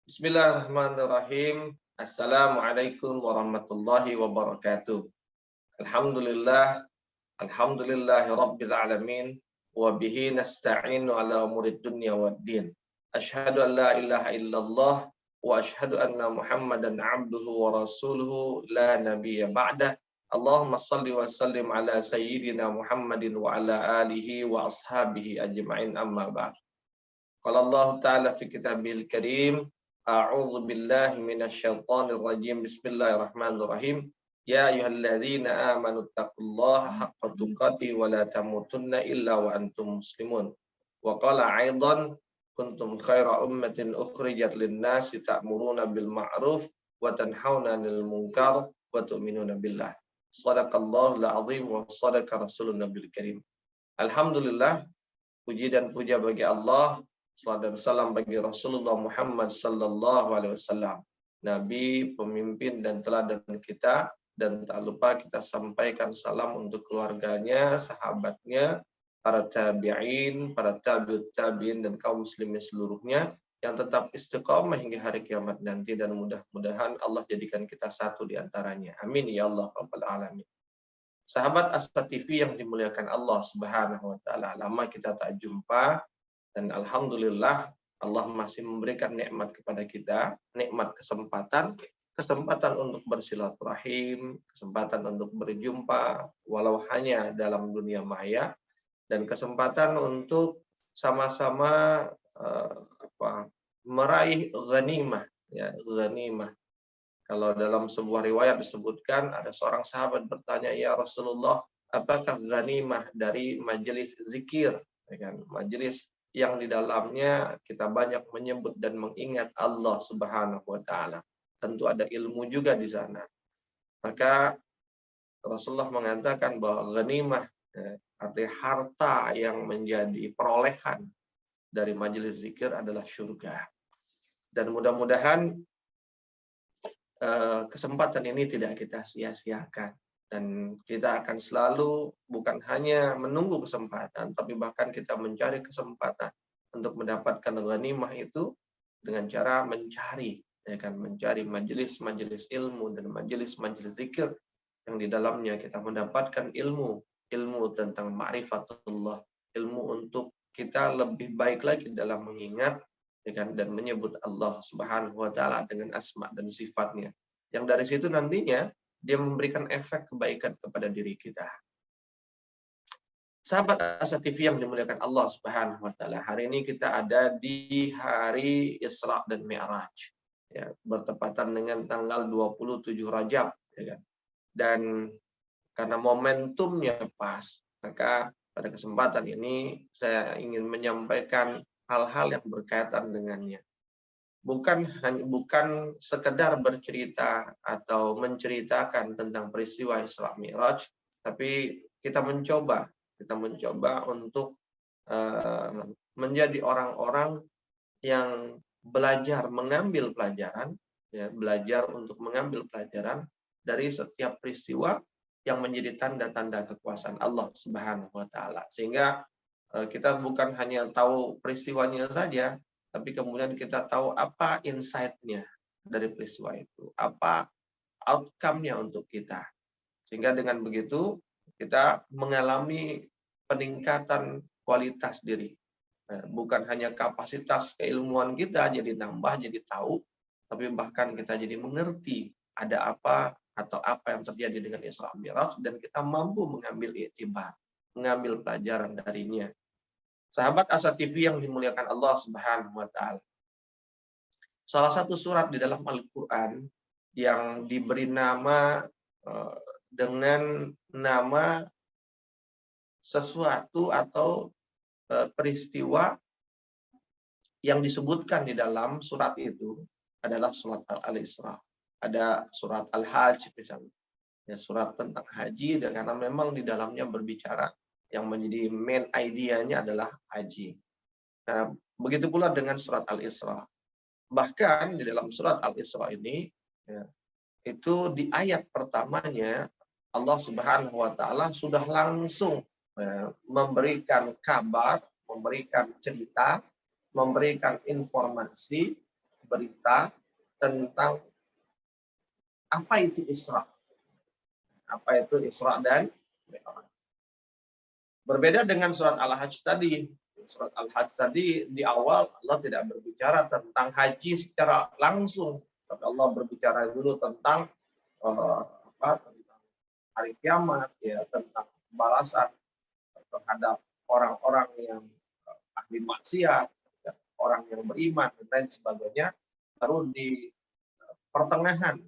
Bismillahirrahmanirrahim. Assalamualaikum warahmatullahi wabarakatuh. Alhamdulillah, alhamdulillahi rabbil alamin, wa bihi nasta'inu ala umurid dunya waddin. Asyhadu an la ilaha illallah wa asyhadu anna Muhammadan abduhu wa rasuluhu la nabiyya ba'dah. Allahumma salli wa sallim ala sayyidina Muhammadin wa ala alihi wa ashabihi ajma'in amma ba'd. Qala Allah Ta'ala fi kitabil karim, A'udzu billahi minasyaitonir rajim. Bismillahirrahmanirrahim. Ya ayyuhalladzina amanu taqullaha haqqa tuqatih wa la tamutunna illa wa antum muslimun. Wa qala aidan kuntum khaira ummatin ukhrijat lin-nasi ta'muruna bil ma'ruf wa tanhauna 'anil munkar wa tu'minuna billah. Shadaqallahul 'azim wa shadaqa rasulun nabiyil karim. Alhamdulillah, puji dan puja bagi Allah, salawat dan salam bagi Rasulullah Muhammad sallallahu alaihi wasallam, nabi, pemimpin dan teladan kita, dan tak lupa kita sampaikan salam untuk keluarganya, sahabatnya, para tabi'in, para tabi'ut tabi'in dan kaum muslimin seluruhnya yang tetap istiqamah hingga hari kiamat nanti, dan mudah-mudahan Allah jadikan kita satu di antaranya. Amin ya Allah rabbal alamin. Sahabat Asa TV yang dimuliakan Allah Subhanahu wa taala, lama kita tak jumpa. Dan alhamdulillah Allah masih memberikan nikmat kepada kita, nikmat kesempatan untuk bersilaturahim, kesempatan untuk berjumpa walau hanya dalam dunia maya, dan kesempatan untuk sama-sama meraih ghanimah, ya, ghanimah. Kalau dalam sebuah riwayat disebutkan ada seorang sahabat bertanya, "Ya Rasulullah, apakah ghanimah dari majelis zikir?" Ya kan, majelis yang di dalamnya kita banyak menyebut dan mengingat Allah Subhanahu wa taala. Tentu ada ilmu juga di sana. Maka Rasulullah mengatakan bahwa ghanimah, arti harta yang menjadi perolehan dari majelis zikir adalah surga. Dan mudah-mudahan kesempatan ini tidak kita sia-siakan. Dan kita akan selalu bukan hanya menunggu kesempatan, tapi bahkan kita mencari kesempatan untuk mendapatkan ghanimah itu dengan cara mencari, ya kan, mencari majelis-majelis ilmu dan majelis-majelis zikir yang di dalamnya kita mendapatkan ilmu tentang ma'rifatullah, ilmu untuk kita lebih baik lagi dalam mengingat, ya kan, dan menyebut Allah Subhanahu wa taala dengan asma dan sifatnya. Yang dari situ nantinya dia memberikan efek kebaikan kepada diri kita. Sahabat Asa TV yang dimuliakan Allah Subhanahu wa taala, hari ini kita ada di hari Isra dan Mi'raj. Ya, bertepatan dengan tanggal 27 Rajab, ya kan. Dan karena momentumnya pas, maka pada kesempatan ini saya ingin menyampaikan hal-hal yang berkaitan dengannya. Bukan sekedar bercerita atau menceritakan tentang peristiwa Isra Mi'raj, tapi kita mencoba untuk menjadi orang-orang yang belajar mengambil pelajaran, ya, belajar untuk mengambil pelajaran dari setiap peristiwa yang menjadi tanda-tanda kekuasaan Allah Subhanahu wa taala. Sehingga kita bukan hanya tahu peristiwanya saja, tapi kemudian kita tahu apa insight-nya dari peristiwa itu, apa outcome-nya untuk kita. Sehingga dengan begitu kita mengalami peningkatan kualitas diri. Bukan hanya kapasitas keilmuan kita jadi nambah, jadi tahu, tapi bahkan kita jadi mengerti ada apa atau apa yang terjadi dengan Isra Mi'raj, dan kita mampu mengambil iktibar, mengambil pelajaran darinya. Sahabat Asa TV yang dimuliakan Allah Subhanahu wa taala, salah satu surat di dalam Al-Qur'an yang diberi nama dengan nama sesuatu atau peristiwa yang disebutkan di dalam surat itu adalah surat Al-Isra. Ada surat Al-Hajj misalnya, ya, surat tentang haji, dan karena memang di dalamnya berbicara yang menjadi main idea-nya adalah haji. Nah, begitu pula dengan surat Al-Isra. Bahkan di dalam surat Al-Isra ini, ya, itu di ayat pertamanya Allah Subhanahu wa taala sudah langsung memberikan kabar, memberikan cerita, memberikan informasi berita tentang apa itu Isra. Apa itu Isra dan Mi'raj. Berbeda dengan surat Al-Hajj tadi. Surat Al-Hajj tadi di awal Allah tidak berbicara tentang haji secara langsung. Tapi Allah berbicara dulu tentang tentang hari kiamat, ya, tentang balasan terhadap orang-orang yang ahli maksiat, ya, orang yang beriman dan lain sebagainya. Baru di pertengahan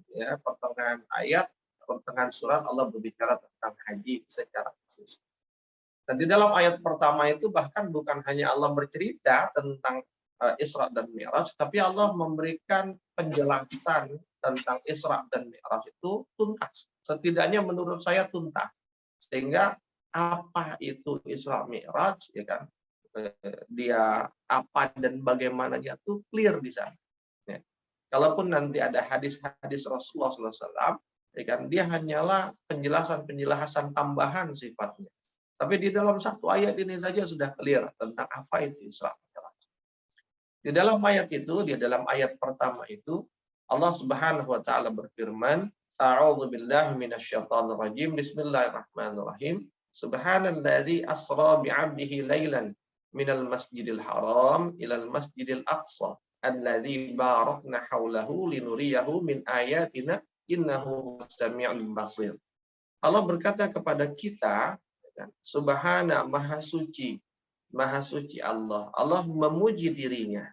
ayat, pertengahan surat Allah berbicara tentang haji secara khusus. Dan di dalam ayat pertama itu bahkan bukan hanya Allah bercerita tentang Isra dan Mi'raj, tapi Allah memberikan penjelasan tentang Isra dan Mi'raj itu tuntas. Setidaknya menurut saya tuntas. Sehingga apa itu Isra Mi'raj, ya kan? Dia apa dan bagaimananya itu clear di sana. Ya. Kalaupun nanti ada hadis-hadis Rasulullah SAW, ya kan, dia hanyalah penjelasan-penjelasan tambahan sifatnya. Tapi di dalam satu ayat ini saja sudah clear tentang apa itu Isra Mi'raj. Di dalam ayat itu, di dalam ayat pertama itu, Allah Subhanahu wa taala berfirman, A'udzu billahi minasyaitonir rajim. Bismillahirrahmanirrahim. Subhanalladzi asra bi'abdihi lailan minal masjidil haram ilal masjidil aqsa alladzi barakna haulahu linuriyahu min ayatina innahu samii'ul basir. Allah berkata kepada kita, Subhana, maha suci Allah. Allah memuji dirinya.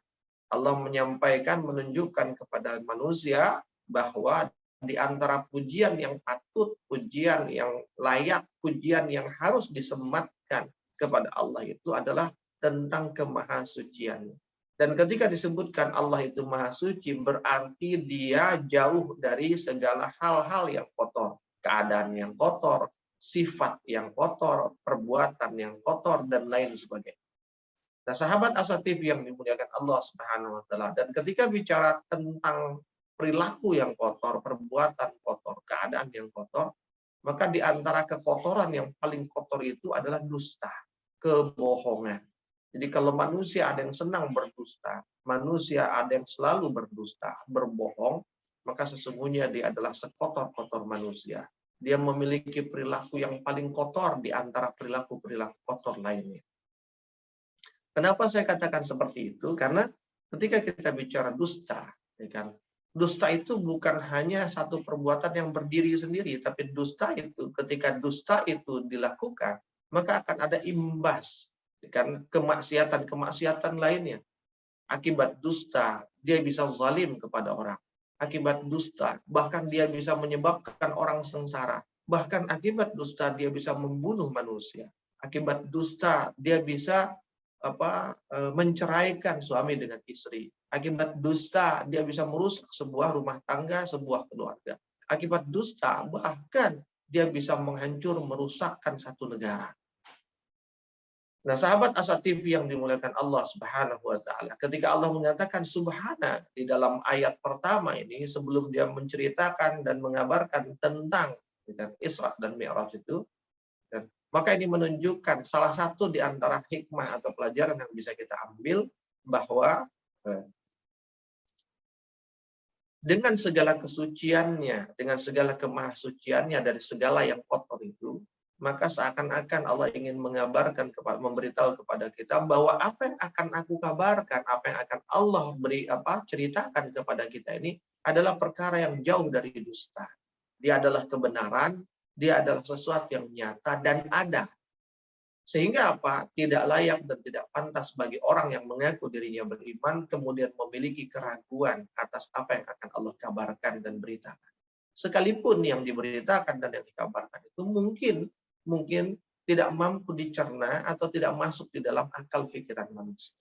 Allah menyampaikan, menunjukkan kepada manusia bahwa di antara pujian yang patut, pujian yang layak, pujian yang harus disematkan kepada Allah itu adalah tentang kemahasuciannya. Dan ketika disebutkan Allah itu maha suci, berarti dia jauh dari segala hal-hal yang kotor, keadaan yang kotor, sifat yang kotor, perbuatan yang kotor, dan lain sebagainya. Nah, sahabat Asatib yang dimuliakan Allah Subhanahu wa taala, dan ketika bicara tentang perilaku yang kotor, perbuatan kotor, keadaan yang kotor, maka di antara kekotoran yang paling kotor itu adalah dusta, kebohongan. Jadi kalau manusia ada yang senang berdusta, manusia ada yang selalu berdusta, berbohong, maka sesungguhnya dia adalah sekotor-kotor manusia. Dia memiliki perilaku yang paling kotor di antara perilaku-perilaku kotor lainnya. Kenapa saya katakan seperti itu? Karena ketika kita bicara dusta, ya kan, dusta itu bukan hanya satu perbuatan yang berdiri sendiri, tapi dusta itu, ketika dusta itu dilakukan, maka akan ada imbas, ya kan, kemaksiatan-kemaksiatan lainnya. Akibat dusta, dia bisa zalim kepada orang. Akibat dusta, bahkan dia bisa menyebabkan orang sengsara. Bahkan akibat dusta, dia bisa membunuh manusia. Akibat dusta, dia bisa menceraikan suami dengan istri. Akibat dusta, dia bisa merusak sebuah rumah tangga, sebuah keluarga. Akibat dusta, bahkan dia bisa menghancur, merusakkan satu negara. Nah, sahabat Asatib yang dimuliakan Allah Subhanahu wa taala, ketika Allah mengatakan subhana di dalam ayat pertama ini, sebelum dia menceritakan dan mengabarkan tentang Isra dan Mi'raj itu, maka ini menunjukkan salah satu di antara hikmah atau pelajaran yang bisa kita ambil, bahwa dengan segala kesuciannya, dengan segala kemahasuciannya dari segala yang kotor itu, maka seakan-akan Allah ingin mengabarkan, memberitahu kepada kita bahwa apa yang akan aku kabarkan, apa yang akan Allah ceritakan kepada kita ini adalah perkara yang jauh dari dusta. Dia adalah kebenaran, dia adalah sesuatu yang nyata dan ada. Sehingga tidak layak dan tidak pantas bagi orang yang mengaku dirinya beriman kemudian memiliki keraguan atas apa yang akan Allah kabarkan dan beritakan. Sekalipun yang diberitakan dan yang dikabarkan itu mungkin tidak mampu dicerna atau tidak masuk di dalam akal pikiran manusia.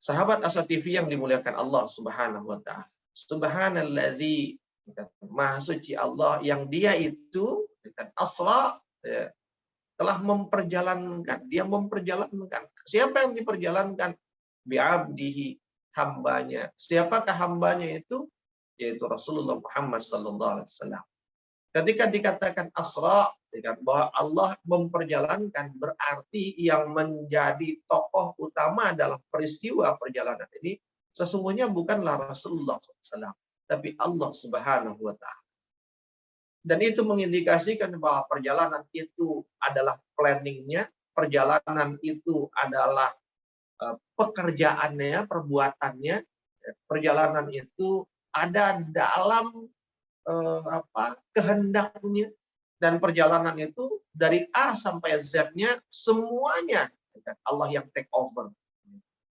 Sahabat Asatv yang dimuliakan Allah Subhanahu wa taala. Subhanallazi, maha suci Allah yang dia itu asra, telah memperjalankan, dia memperjalankan. Siapa yang diperjalankan? Bi'abdihi, hambanya. Siapakah hambanya itu? Yaitu Rasulullah Muhammad sallallahu alaihi wasallam. Ketika dikatakan asra, bahwa Allah memperjalankan, berarti yang menjadi tokoh utama dalam peristiwa perjalanan ini sesungguhnya bukanlah Rasulullah SAW, tapi Allah Subhanahu wa Ta'ala. Dan itu mengindikasikan bahwa perjalanan itu adalah planningnya, perjalanan itu adalah pekerjaannya, perbuatannya, perjalanan itu ada dalam kehendaknya, dan perjalanan itu dari A sampai Z-nya semuanya Allah yang take over.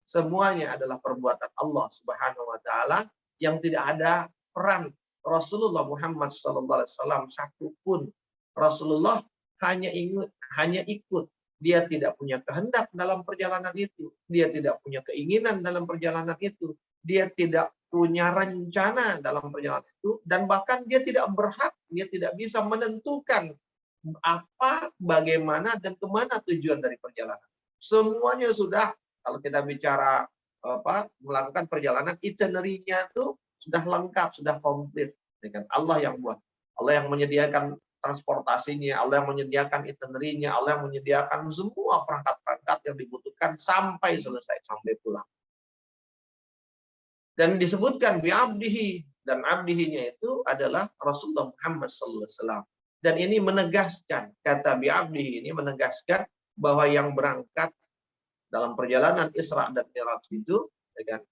Semuanya adalah perbuatan Allah Subhanahu wa Ta'ala, yang tidak ada peran Rasulullah Muhammad SAW satupun. Rasulullah hanya ikut. Dia tidak punya kehendak dalam perjalanan itu. Dia tidak punya keinginan dalam perjalanan itu. Dia tidak punya rencana dalam perjalanan itu. Dan bahkan dia tidak berhak, dia tidak bisa menentukan apa, bagaimana, dan kemana tujuan dari perjalanan. Semuanya sudah, kalau kita bicara melakukan perjalanan, itinerary-nya itu sudah lengkap, sudah komplit. Allah yang buat. Allah yang menyediakan transportasinya, Allah yang menyediakan itinerary-nya, Allah yang menyediakan semua perangkat-perangkat yang dibutuhkan sampai selesai, sampai pulang. Dan disebutkan bi'abdihi, dan abdihinya itu adalah Rasulullah Muhammad SAW. Dan ini menegaskan, kata bi'abdihi ini menegaskan bahwa yang berangkat dalam perjalanan Isra dan Mi'raj itu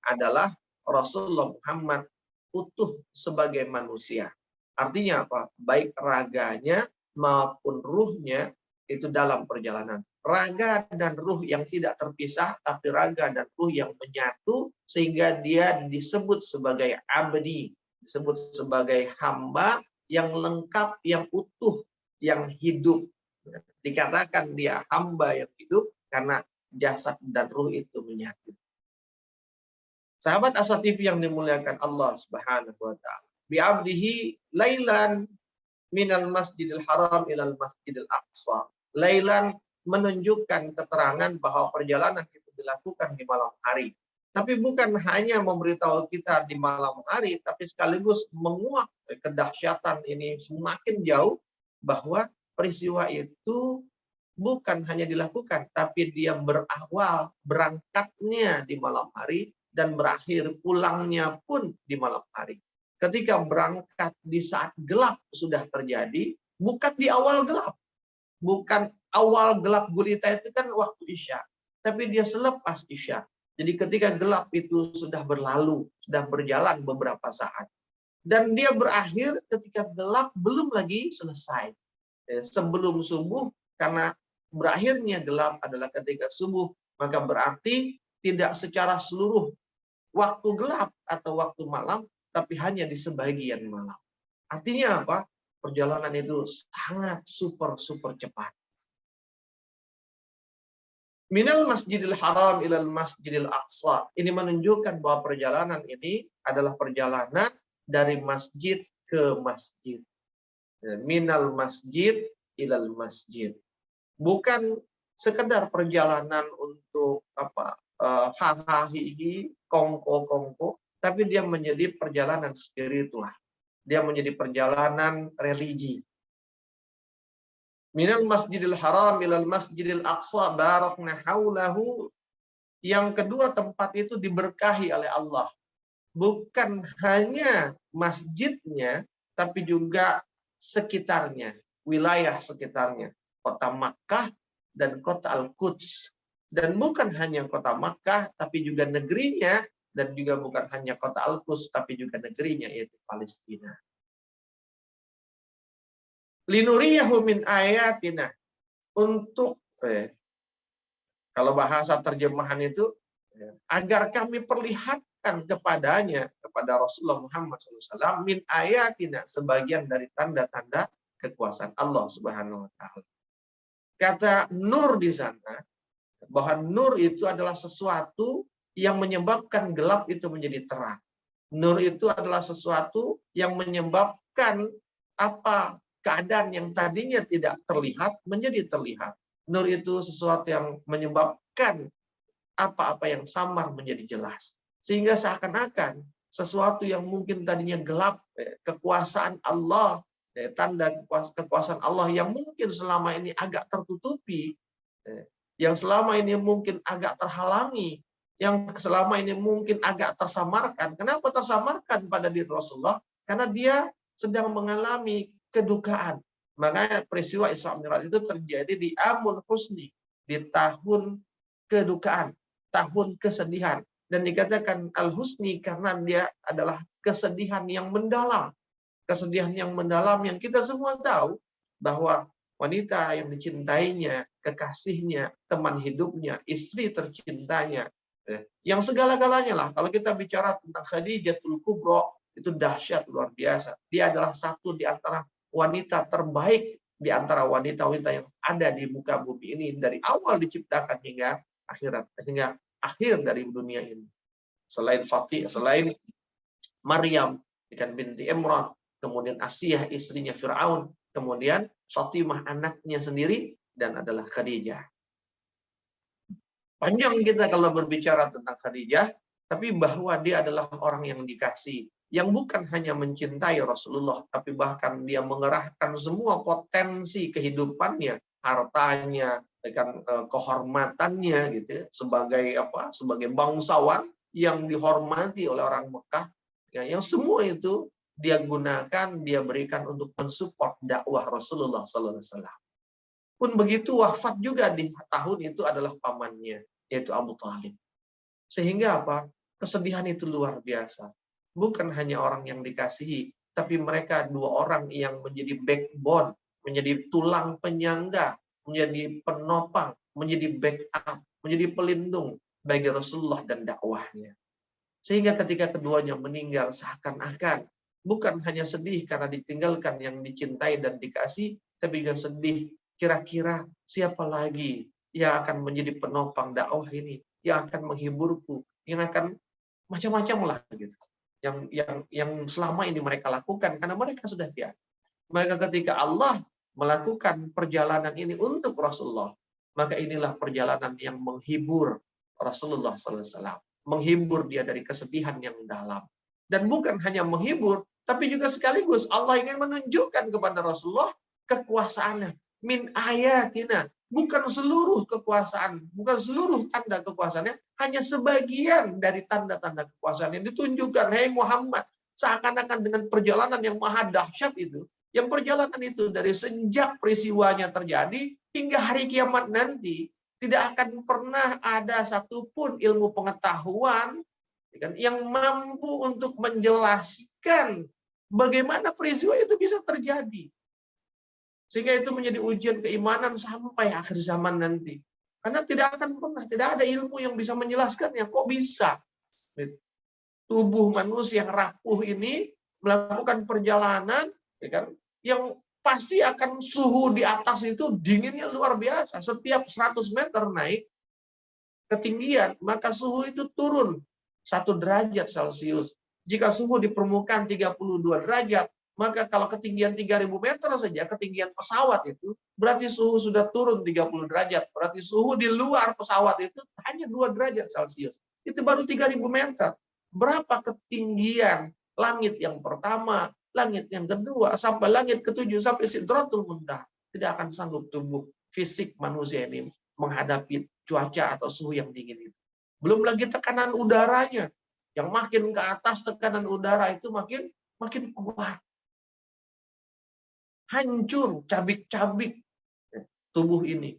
adalah Rasulullah Muhammad utuh sebagai manusia. Artinya apa? Baik raganya maupun ruhnya itu dalam perjalanan. Raga dan ruh yang tidak terpisah, tapi raga dan ruh yang menyatu, sehingga dia disebut sebagai abdi, disebut sebagai hamba yang lengkap, yang utuh, yang hidup. Dikatakan dia hamba yang hidup karena jasad dan ruh itu menyatu. Sahabat Asa TV yang dimuliakan Allah Subhanahu wa Ta'ala. Bi'abdihi lailan minal masjidil haram ilal masjidil aqsa. Lailan menunjukkan keterangan bahwa perjalanan itu dilakukan di malam hari. Tapi bukan hanya memberitahu kita di malam hari, tapi sekaligus menguak kedahsyatan ini semakin jauh, bahwa peristiwa itu bukan hanya dilakukan, tapi dia berawal, berangkatnya di malam hari, dan berakhir pulangnya pun di malam hari. Ketika berangkat di saat gelap sudah terjadi, bukan di awal gelap. Bukan awal gelap gulita itu kan waktu Isya, tapi dia selepas Isya. Jadi ketika gelap itu sudah berlalu, sudah berjalan beberapa saat. Dan dia berakhir ketika gelap belum lagi selesai. Sebelum subuh, karena berakhirnya gelap adalah ketika subuh, maka berarti tidak secara seluruh waktu gelap atau waktu malam, tapi hanya di sebagian malam. Artinya apa? Perjalanan itu sangat super cepat. Minal masjidil haram ilal masjidil aqsa. Ini menunjukkan bahwa perjalanan ini adalah perjalanan dari masjid ke masjid. Minal masjid ilal masjid. Bukan sekedar perjalanan untuk hahaha, kongko, tapi dia menjadi perjalanan spiritual. Dia menjadi perjalanan religi. Minal masjidil haram ilal masjidil aqsa barakna haulahu. Yang kedua, tempat itu diberkahi oleh Allah. Bukan hanya masjidnya, tapi juga sekitarnya, wilayah sekitarnya. Kota Makkah dan kota Al-Quds. Dan bukan hanya kota Makkah, tapi juga negerinya. Dan juga bukan hanya kota Al-Quds, tapi juga negerinya, yaitu Palestina. Linuriyahu min ayatina. Untuk, kalau bahasa terjemahan itu, agar kami perlihatkan kepadanya, kepada Rasulullah Muhammad SAW, min ayatina, sebagian dari tanda-tanda kekuasaan Allah Subhanahu wa Ta'ala. Kata nur di sana, bahwa nur itu adalah sesuatu yang menyebabkan gelap itu menjadi terang. Nur itu adalah sesuatu yang menyebabkan keadaan yang tadinya tidak terlihat menjadi terlihat. Nur itu sesuatu yang menyebabkan apa-apa yang samar menjadi jelas. Sehingga seakan-akan sesuatu yang mungkin tadinya gelap, kekuasaan Allah tanda kekuasaan Allah yang mungkin selama ini agak tertutupi, yang selama ini mungkin agak terhalangi, yang selama ini mungkin agak tersamarkan. Kenapa tersamarkan pada diri Rasulullah? Karena dia sedang mengalami kedukaan. Makanya peristiwa Isra Mi'raj itu terjadi di Amul Husni, di tahun kedukaan, tahun kesedihan. Dan dikatakan Al-Husni karena dia adalah kesedihan yang mendalam. Kesedihan yang mendalam yang kita semua tahu bahwa wanita yang dicintainya, kekasihnya, teman hidupnya, istri tercintanya, yang segala-galanya lah. Kalau kita bicara tentang Khadijatul Kubra, itu dahsyat luar biasa. Dia adalah satu di antara wanita terbaik di antara wanita-wanita yang ada di muka bumi ini dari awal diciptakan hingga akhirat, hingga akhir dari dunia ini. Selain Fatih, selain Maryam binti Imran, kemudian Asiyah istrinya Fir'aun, kemudian Fatimah anaknya sendiri, dan adalah Khadijah. Panjang kita kalau berbicara tentang Khadijah, tapi bahwa dia adalah orang yang dikasih, yang bukan hanya mencintai Rasulullah, tapi bahkan dia mengerahkan semua potensi kehidupannya, hartanya, dengan kehormatannya gitu, sebagai bangsawan yang dihormati oleh orang Mekah, ya, yang semua itu dia gunakan, dia berikan untuk mensupport dakwah Rasulullah Sallallahu Alaihi Wasallam. Pun begitu wafat juga di tahun itu adalah pamannya, yaitu Abu Thalib. Sehingga apa? Kesedihan itu luar biasa. Bukan hanya orang yang dikasihi, tapi mereka dua orang yang menjadi backbone, menjadi tulang penyangga, menjadi penopang, menjadi backup, menjadi pelindung bagi Rasulullah dan dakwahnya. Sehingga ketika keduanya meninggal seakan-akan bukan hanya sedih karena ditinggalkan yang dicintai dan dikasih, tapi juga sedih kira-kira siapa lagi yang akan menjadi penopang dakwah ini, yang akan menghiburku, yang akan macam-macam lah gitu. Yang selama ini mereka lakukan karena mereka sudah tiada. Maka ketika Allah melakukan perjalanan ini untuk Rasulullah, maka inilah perjalanan yang menghibur Rasulullah SAW. Menghibur dia dari kesedihan yang dalam. Dan bukan hanya menghibur, tapi juga sekaligus Allah ingin menunjukkan kepada Rasulullah kekuasaannya. Min ayatina. Bukan seluruh kekuasaan, bukan seluruh tanda kekuasaannya, hanya sebagian dari tanda-tanda kekuasaan yang ditunjukkan. Hei Muhammad, seakan-akan dengan perjalanan yang maha dahsyat itu, yang perjalanan itu dari sejak peristiwanya terjadi hingga hari kiamat nanti, tidak akan pernah ada satupun ilmu pengetahuan yang mampu untuk menjelaskan bagaimana peristiwa itu bisa terjadi. Sehingga itu menjadi ujian keimanan sampai akhir zaman nanti. Karena tidak akan pernah, tidak ada ilmu yang bisa menjelaskannya. Kok bisa? Tubuh manusia yang rapuh ini melakukan perjalanan, ya kan, yang pasti akan suhu di atas itu dinginnya luar biasa. Setiap 100 meter naik ketinggian, maka suhu itu turun 1 derajat Celcius. Jika suhu di permukaan 32 derajat, maka kalau ketinggian 3000 meter saja, ketinggian pesawat itu, berarti suhu sudah turun 30 derajat. Berarti suhu di luar pesawat itu hanya 2 derajat Celcius. Itu baru 3000 meter. Berapa ketinggian langit yang pertama, langit yang kedua, sampai langit ketujuh, sampai Sidratul Muntaha. Tidak akan sanggup tubuh fisik manusia ini menghadapi cuaca atau suhu yang dingin itu. Belum lagi tekanan udaranya. Yang makin ke atas tekanan udara itu makin kuat. Hancur, cabik-cabik tubuh ini.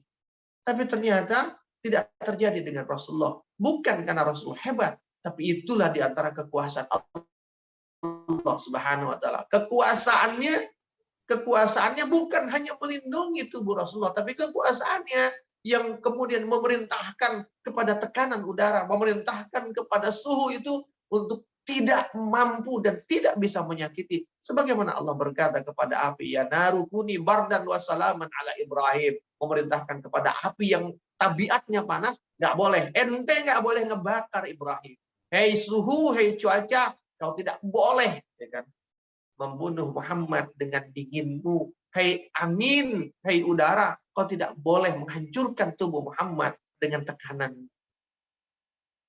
Tapi ternyata tidak terjadi dengan Rasulullah. Bukan karena Rasulullah hebat, tapi itulah di antara kekuasaan Allah Subhanahu wa taala. Kekuasaannya bukan hanya melindungi tubuh Rasulullah, tapi kekuasaannya yang kemudian memerintahkan kepada tekanan udara, memerintahkan kepada suhu itu untuk tidak mampu dan tidak bisa menyakiti. Sebagaimana Allah berkata kepada api, ya naru kuni bardan wa salaman ala Ibrahim. Memerintahkan kepada api yang tabiatnya panas, nggak boleh. Ente nggak boleh ngebakar Ibrahim. Hei suhu, hei cuaca, kau tidak boleh, ya kan, membunuh Muhammad dengan dinginmu. Hei angin, hei udara, kau tidak boleh menghancurkan tubuh Muhammad dengan tekanan.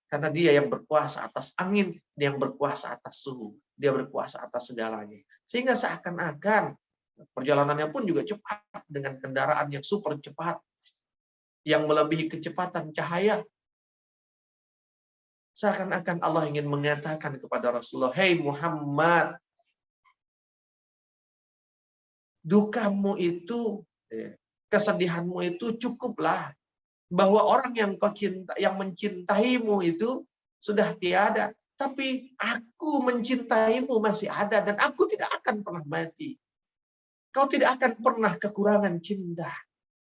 Karena dia yang berkuasa atas angin, dia yang berkuasa atas suhu, dia berkuasa atas segalanya. Sehingga seakan-akan Perjalanannya pun juga cepat dengan kendaraan yang super cepat, yang melebihi kecepatan cahaya. Seakan-akan Allah ingin mengatakan kepada Rasulullah, "Hei Muhammad, dukamu itu, kesedihanmu itu cukuplah. Bahwa orang yang kau cinta, yang mencintaimu itu sudah tiada. Tapi aku mencintaimu masih ada dan aku tidak akan pernah mati. Kau tidak akan pernah kekurangan cinta.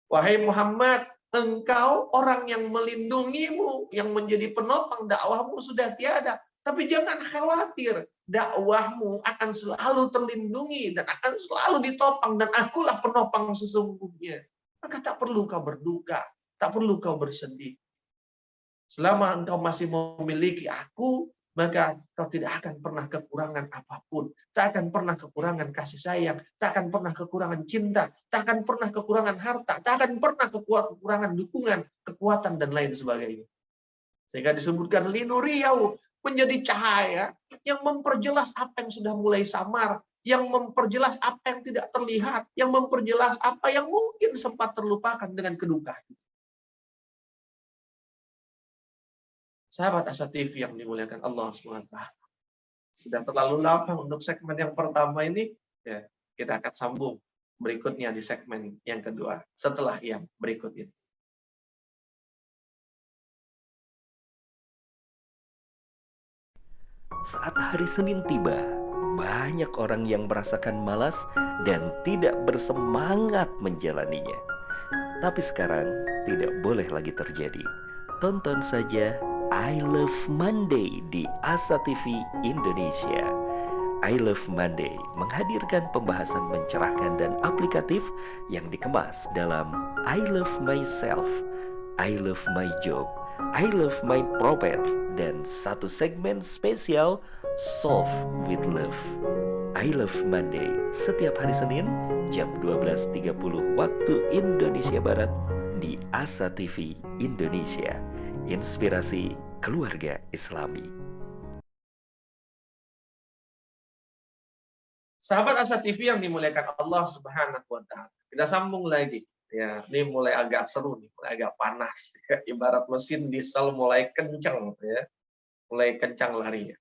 Wahai Muhammad, engkau orang yang melindungimu, yang menjadi penopang dakwahmu sudah tiada. Tapi jangan khawatir, dakwahmu akan selalu terlindungi dan akan selalu ditopang dan akulah penopang sesungguhnya. Maka tak perlu kau berduka, tak perlu kau bersedih. Selama engkau masih memiliki aku, maka kau tidak akan pernah kekurangan apapun. Tak akan pernah kekurangan kasih sayang, tak akan pernah kekurangan cinta, tak akan pernah kekurangan harta, tak akan pernah kekurangan dukungan, kekuatan, dan lain sebagainya. Sehingga disebutkan linuriyau, menjadi cahaya yang memperjelas apa yang sudah mulai samar, yang memperjelas apa yang tidak terlihat, yang memperjelas apa yang mungkin sempat terlupakan dengan kedukaan. Sahabat Asa TV yang dimuliakan Allah SWT. Sudah terlalu lama untuk segmen yang pertama ini, ya, kita akan sambung berikutnya di segmen yang kedua setelah yang berikut ini. Saat hari Senin tiba, banyak orang yang merasakan malas dan tidak bersemangat menjalaninya. Tapi sekarang tidak boleh lagi terjadi. Tonton saja I Love Monday di Asa TV Indonesia. I Love Monday menghadirkan pembahasan mencerahkan dan aplikatif yang dikemas dalam I Love Myself, I Love My Job, I Love My Prophet, dan satu segmen spesial Solve with Love. I Love Monday setiap hari Senin jam 12.30 waktu Indonesia Barat di Asa TV Indonesia. Inspirasi keluarga Islami. Sahabat Asa TV yang dimuliakan Allah Subhanahu wa taala. Kita sambung lagi. Ya, ini mulai agak seru nih, mulai agak panas. Ya. Ibarat mesin diesel mulai kencang, ya. Mulai kencang larinya.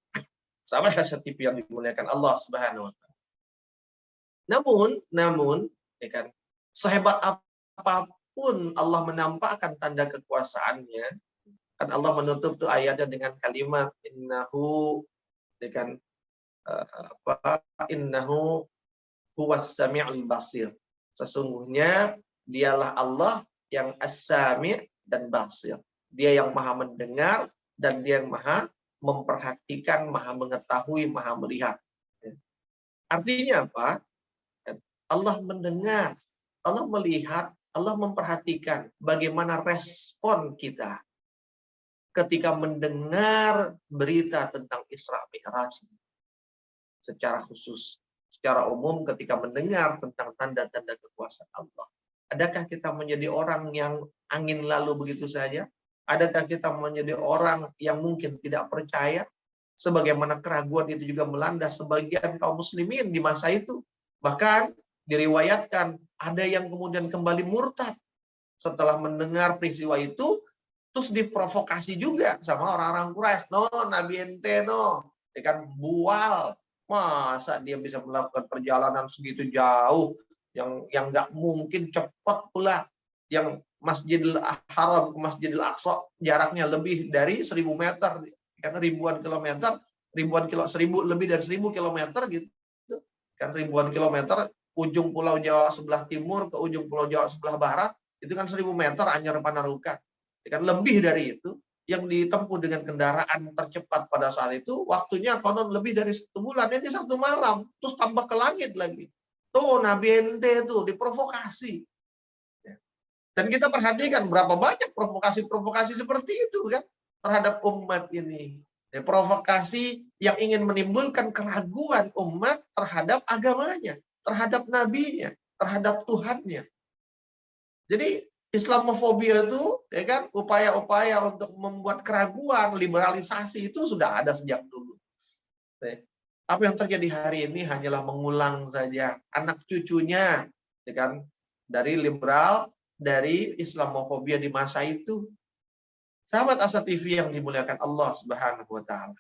Sahabat Asa TV yang dimuliakan Allah Subhanahu wa taala. Namun, ya kan, sehebat apapun Allah menampakkan tanda kekuasaannya, kan Allah menutup tuh ayatnya dengan kalimat innahu, ya kan, innahu huwas sami'ul basir. Sesungguhnya dialah Allah yang as-sami' dan basir. Dia yang maha mendengar dan dia yang maha memperhatikan, maha mengetahui, maha melihat. Artinya apa? Allah mendengar, Allah melihat, Allah memperhatikan bagaimana respon kita ketika mendengar berita tentang Isra Mi'raj. Secara khusus, secara umum ketika mendengar tentang tanda-tanda kekuasaan Allah. Adakah kita menjadi orang yang angin lalu begitu saja? Adakah kita menjadi orang yang mungkin tidak percaya? Sebagaimana keraguan itu juga melanda sebagian kaum muslimin di masa itu. Bahkan diriwayatkan ada yang kemudian kembali murtad setelah mendengar peristiwa itu, terus diprovokasi juga sama orang-orang Quraisy. No, Nabi ente no, kan bual. Masa dia bisa melakukan perjalanan segitu jauh yang nggak mungkin cepat pula, yang Masjidil Haram ke Masjidil Aqsa jaraknya lebih dari 1.000 meter, kan ribuan kilometer, lebih dari 1.000 kilometer gitu, kan ribuan kilometer, ujung Pulau Jawa sebelah timur ke ujung Pulau Jawa sebelah barat, itu kan 1.000 meter Anyar Panarukan, kan lebih dari itu. Yang ditempuh dengan kendaraan tercepat pada saat itu, waktunya konon lebih dari 1 bulan, ini 1 malam, terus tambah ke langit lagi. Tuh Nabi ente tuh diprovokasi. Dan kita perhatikan berapa banyak provokasi-provokasi seperti itu kan terhadap umat ini. Provokasi yang ingin menimbulkan keraguan umat terhadap agamanya, terhadap nabinya, terhadap Tuhannya. Jadi Islamofobia itu, ya kan, upaya-upaya untuk membuat keraguan, liberalisasi itu sudah ada sejak dulu. Apa yang terjadi hari ini hanyalah mengulang saja anak cucunya, ya kan? Dari liberal, dari Islamofobia di masa itu. Sahabat Asa TV yang dimuliakan Allah Subhanahu wa taala.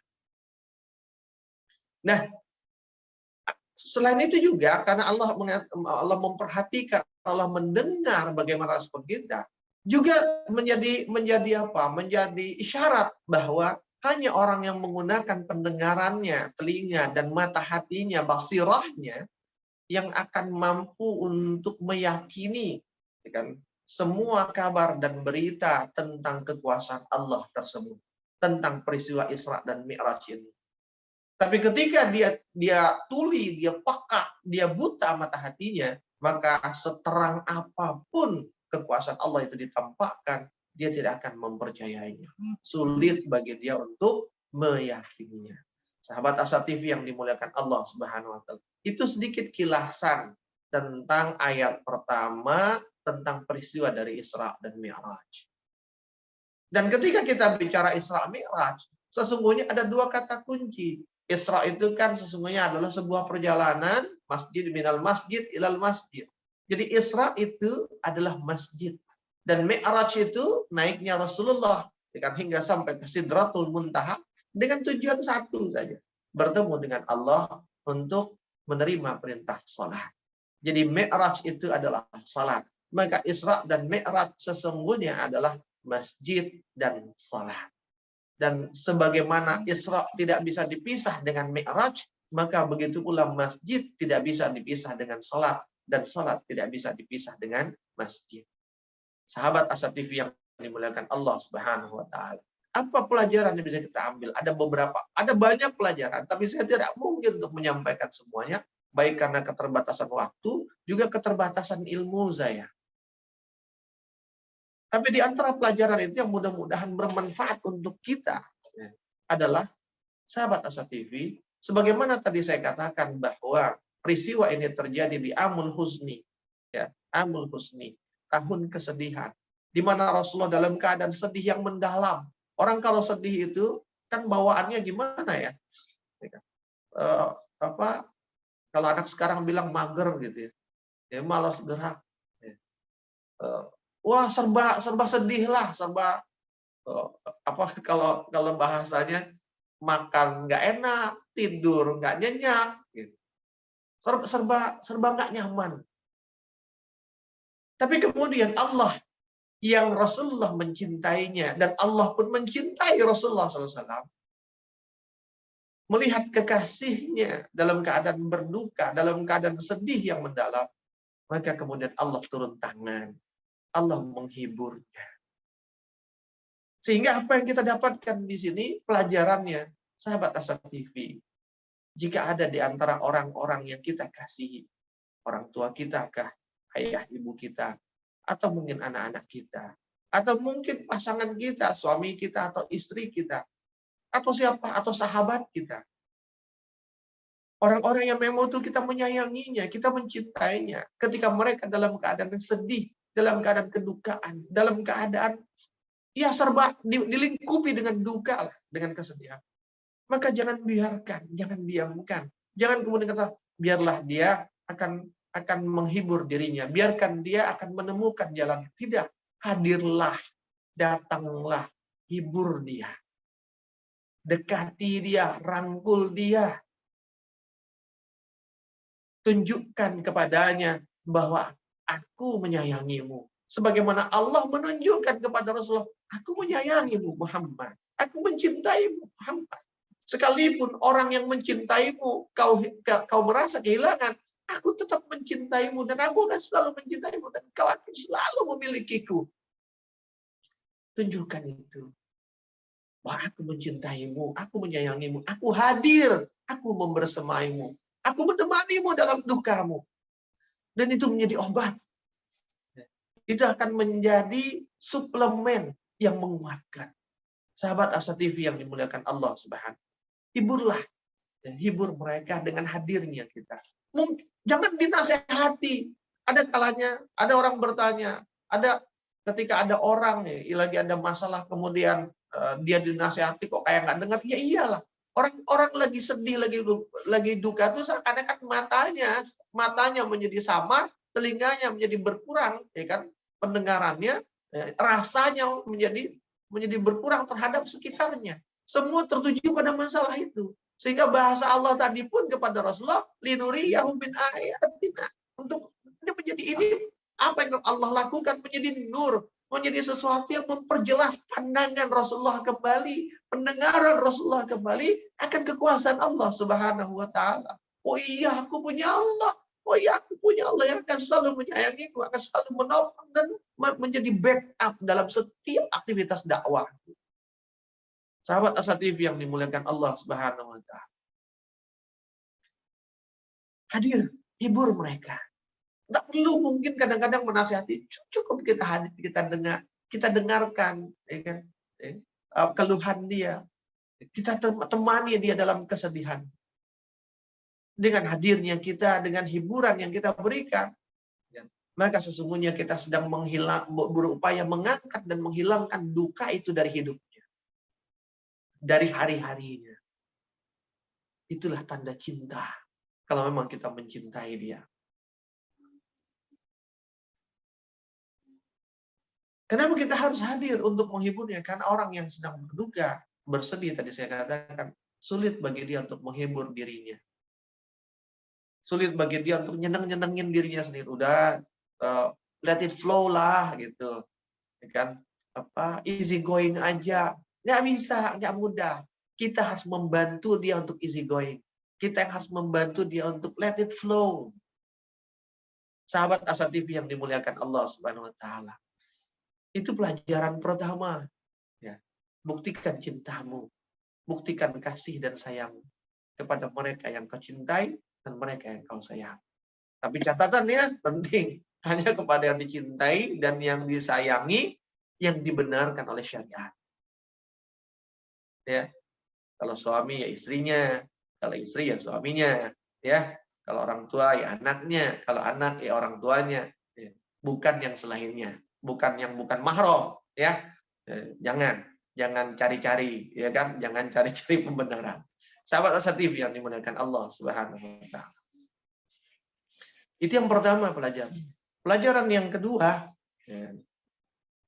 Nah, selain itu juga karena Allah memperhatikan, Allah mendengar bagaimana respon kita, juga menjadi apa? Menjadi isyarat bahwa hanya orang yang menggunakan pendengarannya, telinga dan mata hatinya, basirahnya, yang akan mampu untuk meyakini, ya kan, semua kabar dan berita tentang kekuasaan Allah tersebut, tentang peristiwa Isra dan Mi'raj ini. Tapi ketika dia tuli, dia peka, dia buta mata hatinya, maka seterang apapun kekuasaan Allah itu ditampakkan, dia tidak akan mempercayainya. Sulit bagi dia untuk meyakininya. Sahabat Asa TV yang dimuliakan Allah Subhanahu wa taala. Itu sedikit kilasan tentang ayat pertama tentang peristiwa dari Isra dan Mi'raj. Dan ketika kita bicara Isra Mi'raj, sesungguhnya ada dua kata kunci. Isra itu kan sesungguhnya adalah sebuah perjalanan minal masjid ilal masjid. Jadi Isra itu adalah masjid. Dan Mi'raj itu naiknya Rasulullah hingga sampai ke Sidratul Muntaha dengan tujuan satu saja. Bertemu dengan Allah untuk menerima perintah salat. Jadi Mi'raj itu adalah salat. Maka Isra dan Mi'raj sesungguhnya adalah masjid dan salat. Dan sebagaimana Isra tidak bisa dipisah dengan Mi'raj, maka begitu pula masjid tidak bisa dipisah dengan salat, dan salat tidak bisa dipisah dengan masjid. Sahabat Asa TV yang dimuliakan Allah Subhanahu wa taala. Apa pelajaran yang bisa kita ambil? Ada banyak pelajaran, tapi saya tidak mungkin untuk menyampaikan semuanya, baik karena keterbatasan waktu, juga keterbatasan ilmu saya. Tapi di antara pelajaran itu yang mudah-mudahan bermanfaat untuk kita adalah, sahabat Asa TV, sebagaimana tadi saya katakan bahwa peristiwa ini terjadi di Amul Husni, ya, Amul Husni, tahun kesedihan, di mana Rasulullah dalam keadaan sedih yang mendalam. Orang kalau sedih itu kan bawaannya gimana ya? Kalau anak sekarang bilang mager gitu ya, malas gerak. Wah, serba sedih lah, kalau bahasanya, makan nggak enak, tidur nggak nyenyak, gitu. Serba nggak nyaman. Tapi kemudian Allah yang Rasulullah mencintainya, dan Allah pun mencintai Rasulullah SAW, melihat kekasihnya dalam keadaan berduka, dalam keadaan sedih yang mendalam, maka kemudian Allah turun tangan. Allah menghiburnya. Sehingga apa yang kita dapatkan di sini, pelajarannya, sahabat Asa TV, jika ada di antara orang-orang yang kita kasihi, orang tua kita kah, ayah ibu kita, atau mungkin anak-anak kita, atau mungkin pasangan kita, suami kita atau istri kita, atau siapa, atau sahabat kita. Orang-orang yang memang itu kita menyayanginya, kita mencintainya, ketika mereka dalam keadaan sedih, dalam keadaan kedukaan, dalam keadaan ya serba dilingkupi dengan duka lah, dengan kesedihan. Maka jangan biarkan, jangan diamkan. Jangan kemudian kata, biarlah dia akan menghibur dirinya, biarkan dia akan menemukan jalan. Tidak, hadirlah, datanglah, hibur dia. Dekati dia, rangkul dia. Tunjukkan kepadanya bahwa aku menyayangimu. Sebagaimana Allah menunjukkan kepada Rasulullah, aku menyayangimu Muhammad. Aku mencintaimu Muhammad. Sekalipun orang yang mencintaimu, kau merasa kehilangan, aku tetap mencintaimu dan aku akan selalu mencintaimu dan kau akan selalu memilikiku. Tunjukkan itu. Bahwa aku mencintaimu, aku menyayangimu, aku hadir, aku membersamaimu, aku menemanimu dalam dukamu. Dan itu menjadi obat. Itu akan menjadi suplemen yang menguatkan. Sahabat Asa TV yang dimuliakan Allah Subhanahu. Hiburlah. Hibur mereka dengan hadirnya kita. Jangan dinasehati. Ada kalanya, ada orang bertanya, ketika ada orang lagi ada masalah, kemudian dia dinasehati kok kayak nggak dengar. Ya iyalah. Orang-orang lagi sedih, lagi duka tuh seakan-akan matanya menjadi samar, telinganya menjadi berkurang, ya kan? Pendengarannya, rasanya menjadi berkurang terhadap sekitarnya. Semua tertuju pada masalah itu. Sehingga bahasa Allah tadi pun kepada Rasulullah, linuriyahu min ayatina. Untuk ini apa yang Allah lakukan menjadi nur, menjadi sesuatu yang memperjelas pandangan Rasulullah kembali, pendengaran Rasulullah kembali akan kekuasaan Allah Subhanahu wa taala. Oh iya, aku punya Allah. Oh iya, aku punya Allah yang akan selalu menyayangiku, akan selalu menopang dan menjadi backup dalam setiap aktivitas dakwah. Sahabat Asa TV yang dimuliakan Allah Subhanahu wa taala. Hadir, hibur mereka. Tidak perlu mungkin kadang-kadang menasihati, cukup kita hadir, kita dengarkan, ya kan, keluhan dia, kita temani dia dalam kesedihan. Dengan hadirnya kita, dengan hiburan yang kita berikan, ya, maka sesungguhnya kita sedang berupaya mengangkat dan menghilangkan duka itu dari hidupnya, dari hari-harinya. Itulah tanda cinta. Kalau memang kita mencintai dia. Kenapa kita harus hadir untuk menghiburnya? Karena orang yang sedang berduka, bersedih, tadi saya katakan, sulit bagi dia untuk menghibur dirinya. Sulit bagi dia untuk nyeneng-nyenengin dirinya sendiri. Udah, let it flow lah, gitu. Ya kan? Easy going aja. Nggak bisa, nggak mudah. Kita harus membantu dia untuk easy going. Kita yang harus membantu dia untuk let it flow. Sahabat Asa TV yang dimuliakan Allah Subhanahu wa taala. Itu pelajaran pertama. Ya. Buktikan cintamu. Buktikan kasih dan sayangmu kepada mereka yang kau cintai dan mereka yang kau sayang. Tapi catatannya penting. Hanya kepada yang dicintai dan yang disayangi yang dibenarkan oleh syariat. Ya. Kalau suami ya istrinya, kalau istri ya suaminya, ya. Kalau orang tua ya anaknya, kalau anak ya orang tuanya. Ya. Bukan yang selainnya. Bukan yang bukan mahram, ya. Jangan cari-cari, ya kan? Jangan cari-cari pembenaran. Sahabat Asa TV yang dimuliakan Allah Subhanahu wa taala. Itu yang pertama pelajaran. Pelajaran yang kedua, ya,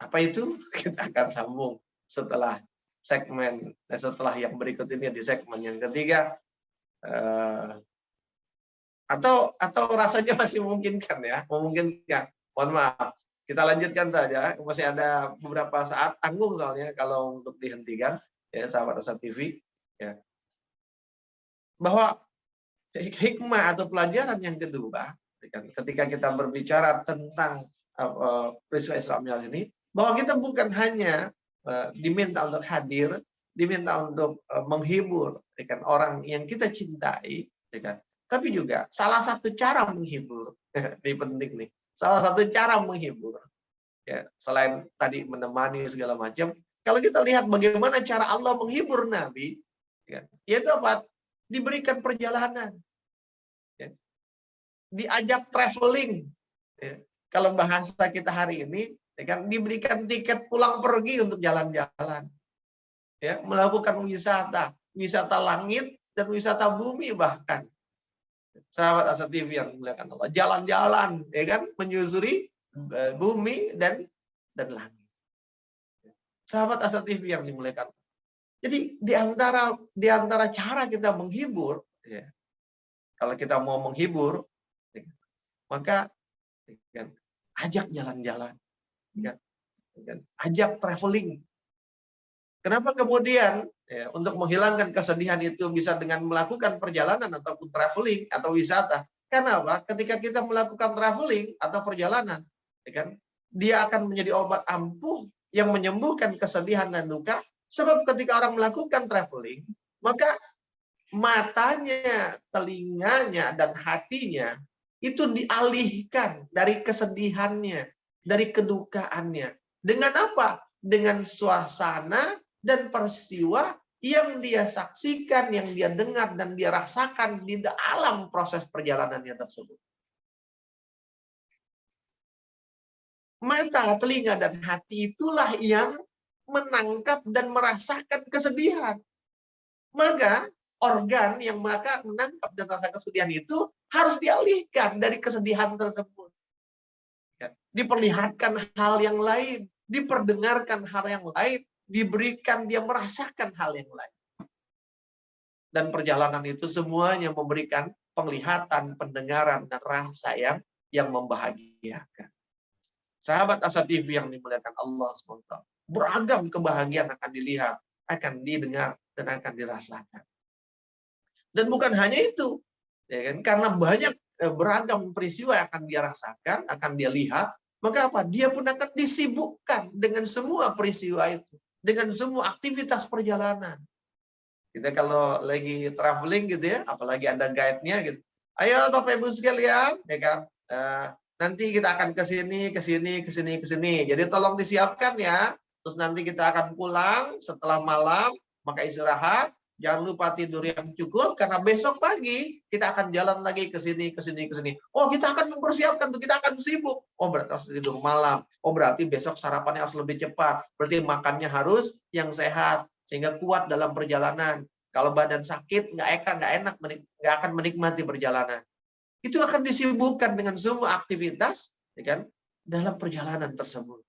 apa itu? Kita akan sambung setelah yang berikut ini di segmen yang ketiga. Atau rasanya masih memungkinkan ya, memungkinkan. Mohon maaf. Kita lanjutkan saja, masih ada beberapa saat, tanggung soalnya kalau untuk dihentikan, ya sahabat Asa TV, ya. Bahwa hikmah atau pelajaran yang kedua, ketika kita berbicara tentang peristiwa Isra Mi'raj ini, bahwa kita bukan hanya diminta untuk hadir, diminta untuk menghibur, kan, orang yang kita cintai, kan, tapi juga salah satu cara menghibur, ini penting nih. Salah satu cara menghibur, ya, selain tadi menemani segala macam, kalau kita lihat bagaimana cara Allah menghibur Nabi, ya, yaitu apa? Diberikan perjalanan, ya, diajak traveling, ya. Kalau bahasa kita hari ini, ya kan, diberikan tiket pulang pergi untuk jalan-jalan, ya, melakukan wisata langit dan wisata bumi bahkan. Sahabat Asa TV yang dimuliakan Allah, jalan-jalan, ya kan, menyusuri bumi dan langit. Sahabat Asa TV yang dimuliakan. Jadi di antara cara kita menghibur, ya, kalau kita mau menghibur, ya, maka ya, ajak jalan-jalan, ya, ajak traveling. Kenapa kemudian ya, untuk menghilangkan kesedihan itu bisa dengan melakukan perjalanan ataupun traveling atau wisata? Karena apa? Ketika kita melakukan traveling atau perjalanan, ya kan, dia akan menjadi obat ampuh yang menyembuhkan kesedihan dan duka. Sebab ketika orang melakukan traveling, maka matanya, telinganya, dan hatinya itu dialihkan dari kesedihannya, dari kedukaannya. Dengan apa? Dengan suasana dan peristiwa yang dia saksikan, yang dia dengar, dan dia rasakan di dalam proses perjalanannya tersebut. Mata, telinga, dan hati itulah yang menangkap dan merasakan kesedihan. Maka organ yang maka menangkap dan rasa kesedihan itu harus dialihkan dari kesedihan tersebut. Ya, diperlihatkan hal yang lain, diperdengarkan hal yang lain, diberikan dia merasakan hal yang lain. Dan perjalanan itu semuanya memberikan penglihatan, pendengaran, dan rasa yang membahagiakan. Sahabat Asa TV yang dimuliakan Allah SWT. Beragam kebahagiaan akan dilihat, akan didengar, dan akan dirasakan. Dan bukan hanya itu, ya kan? Karena banyak beragam peristiwa yang akan dia rasakan, akan dia lihat, maka apa? Dia pun akan disibukkan dengan semua peristiwa itu, dengan semua aktivitas perjalanan. Kita kalau lagi traveling gitu ya, apalagi ada guide-nya gitu. Ayo Bapak Ibu sekalian, ya kan? Nanti kita akan ke sini, ke sini, ke sini, ke sini. Jadi tolong disiapkan ya. Terus nanti kita akan pulang setelah malam, maka istirahat. Jangan lupa tidur yang cukup, karena besok pagi kita akan jalan lagi ke sini, ke sini, ke sini. Oh, kita akan mempersiapkan tuh, kita akan sibuk. Oh, berarti harus tidur malam. Oh, berarti besok sarapannya harus lebih cepat. Berarti makannya harus yang sehat, sehingga kuat dalam perjalanan. Kalau badan sakit, nggak enak, nggak akan menikmati perjalanan. Itu akan disibukkan dengan semua aktivitas, ya kan, dalam perjalanan tersebut.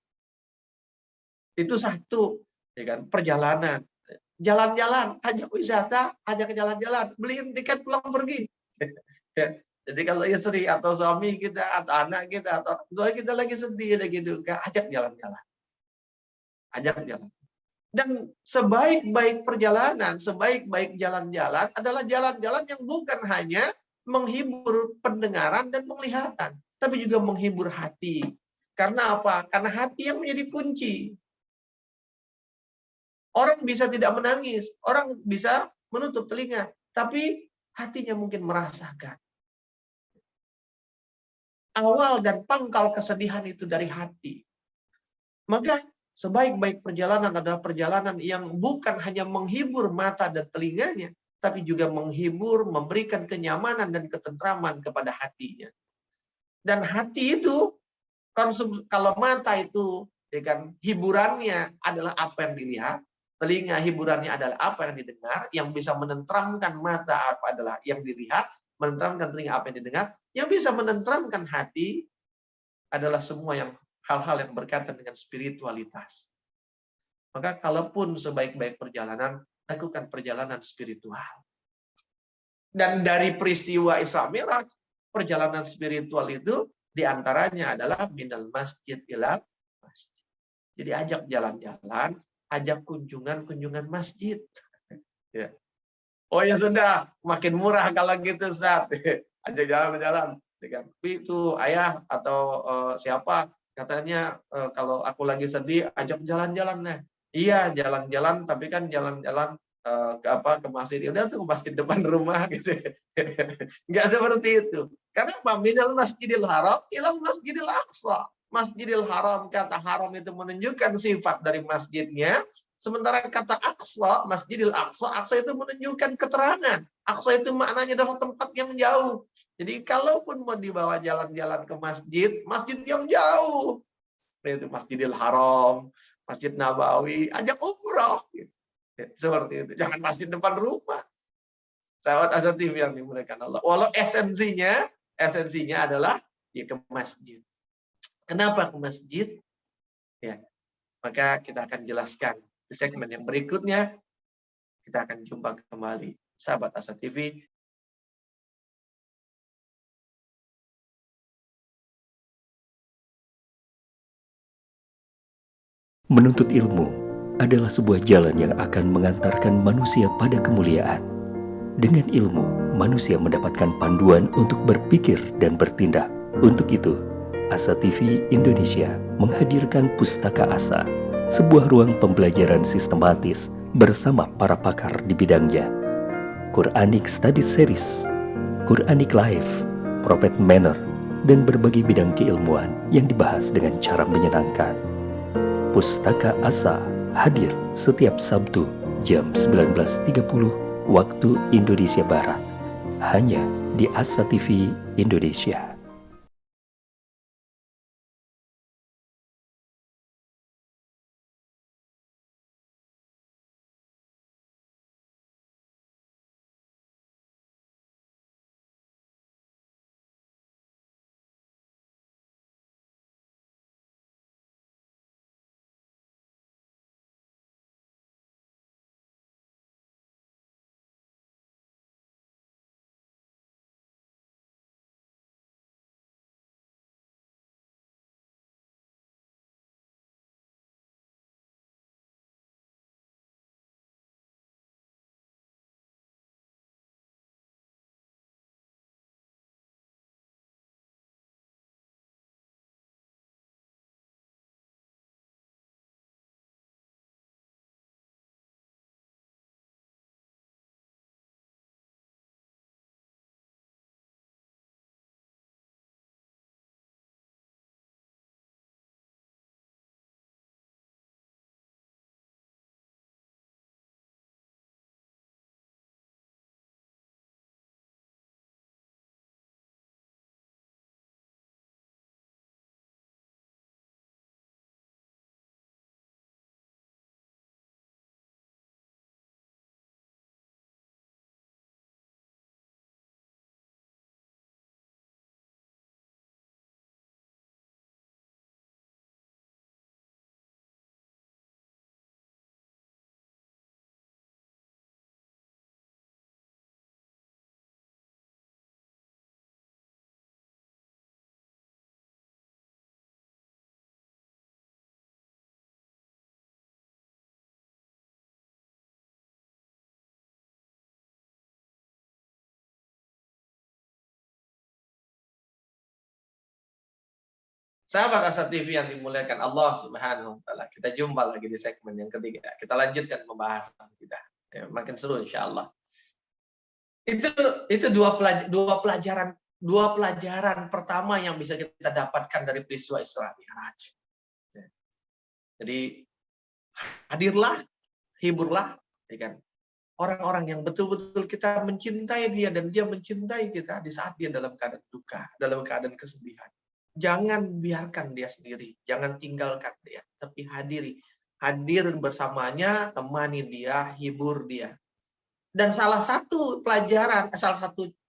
Itu satu, ya kan, perjalanan. Jalan-jalan, ajak wisata, ajak jalan-jalan, beliin tiket pulang pergi. Jadi kalau istri atau suami kita atau anak kita atau orang tua kita lagi sedih, lagi duka, ajak jalan-jalan. Ajak jalan. Dan sebaik-baik perjalanan, sebaik-baik jalan-jalan adalah jalan-jalan yang bukan hanya menghibur pendengaran dan penglihatan, tapi juga menghibur hati. Karena apa? Karena hati yang menjadi kunci. Orang bisa tidak menangis, orang bisa menutup telinga, tapi hatinya mungkin merasakan. Awal dan pangkal kesedihan itu dari hati. Maka sebaik-baik perjalanan adalah perjalanan yang bukan hanya menghibur mata dan telinganya, tapi juga menghibur, memberikan kenyamanan dan ketentraman kepada hatinya. Dan hati itu, kalau mata itu, ya kan, hiburannya adalah apa yang dilihat, telinga hiburannya adalah apa yang didengar, yang bisa menenteramkan mata apa adalah yang dilihat, menenteramkan telinga apa yang didengar, yang bisa menenteramkan hati adalah semua hal-hal yang berkaitan dengan spiritualitas. Maka kalaupun sebaik-baik perjalanan, lakukan perjalanan spiritual. Dan dari peristiwa Isra Mi'raj, perjalanan spiritual itu diantaranya adalah minal masjid ilal masjid. Jadi ajak jalan-jalan, ajak kunjungan masjid. Ya. Oh ya sudah, makin murah kalau gitu Ustaz. Ajak jalan-jalan. Tapi itu ayah atau siapa katanya kalau aku lagi sedih ajak jalan-jalan nah. Iya jalan-jalan, tapi kan jalan-jalan ke masjid. Udah tuh masjid depan rumah gitu. Enggak seperti itu. Karena apa? Minal masjidil haram ilal masjidil aqsa. Masjidil Haram, kata haram itu menunjukkan sifat dari masjidnya, sementara kata Aqsa, Masjidil Aqsa, Aqsa itu menunjukkan keterangan. Aqsa itu maknanya adalah tempat yang jauh. Jadi kalaupun mau dibawa jalan-jalan ke masjid, masjid yang jauh, itu Masjidil Haram, Masjid Nabawi, ajak umroh. Seperti itu. Jangan masjid depan rumah. Sahabat Asa TV yang dimuliakan Allah. Walau esensinya adalah ya ke masjid. Kenapa ke masjid? Ya, maka kita akan jelaskan di segmen yang berikutnya. Kita akan jumpa kembali, sahabat Asa TV. Menuntut ilmu adalah sebuah jalan yang akan mengantarkan manusia pada kemuliaan. Dengan ilmu, manusia mendapatkan panduan untuk berpikir dan bertindak. Untuk itu, Asa TV Indonesia menghadirkan Pustaka Asa, sebuah ruang pembelajaran sistematis bersama para pakar di bidangnya. Quranic Study Series, Quranic Life, Prophet Manner, dan berbagai bidang keilmuan yang dibahas dengan cara menyenangkan. Pustaka Asa hadir setiap Sabtu jam 19.30 waktu Indonesia Barat, hanya di Asa TV Indonesia. Sahabat Asa TV yang dimuliakan Allah Subhanahu wa taala. Kita jumpa lagi di segmen yang ketiga. Kita lanjutkan pembahasan kita. Ya, makin seru insyaallah. Itu dua pelajaran pertama yang bisa kita dapatkan dari peristiwa Isra Mi'raj. Ya. Jadi hadirlah, hiburlah, ya kan? Orang-orang yang betul-betul kita mencintai dia dan dia mencintai kita di saat dia dalam keadaan duka, dalam keadaan kesedihan. Jangan biarkan dia sendiri, jangan tinggalkan dia, tapi hadir bersamanya, temani dia, hibur dia. Dan salah satu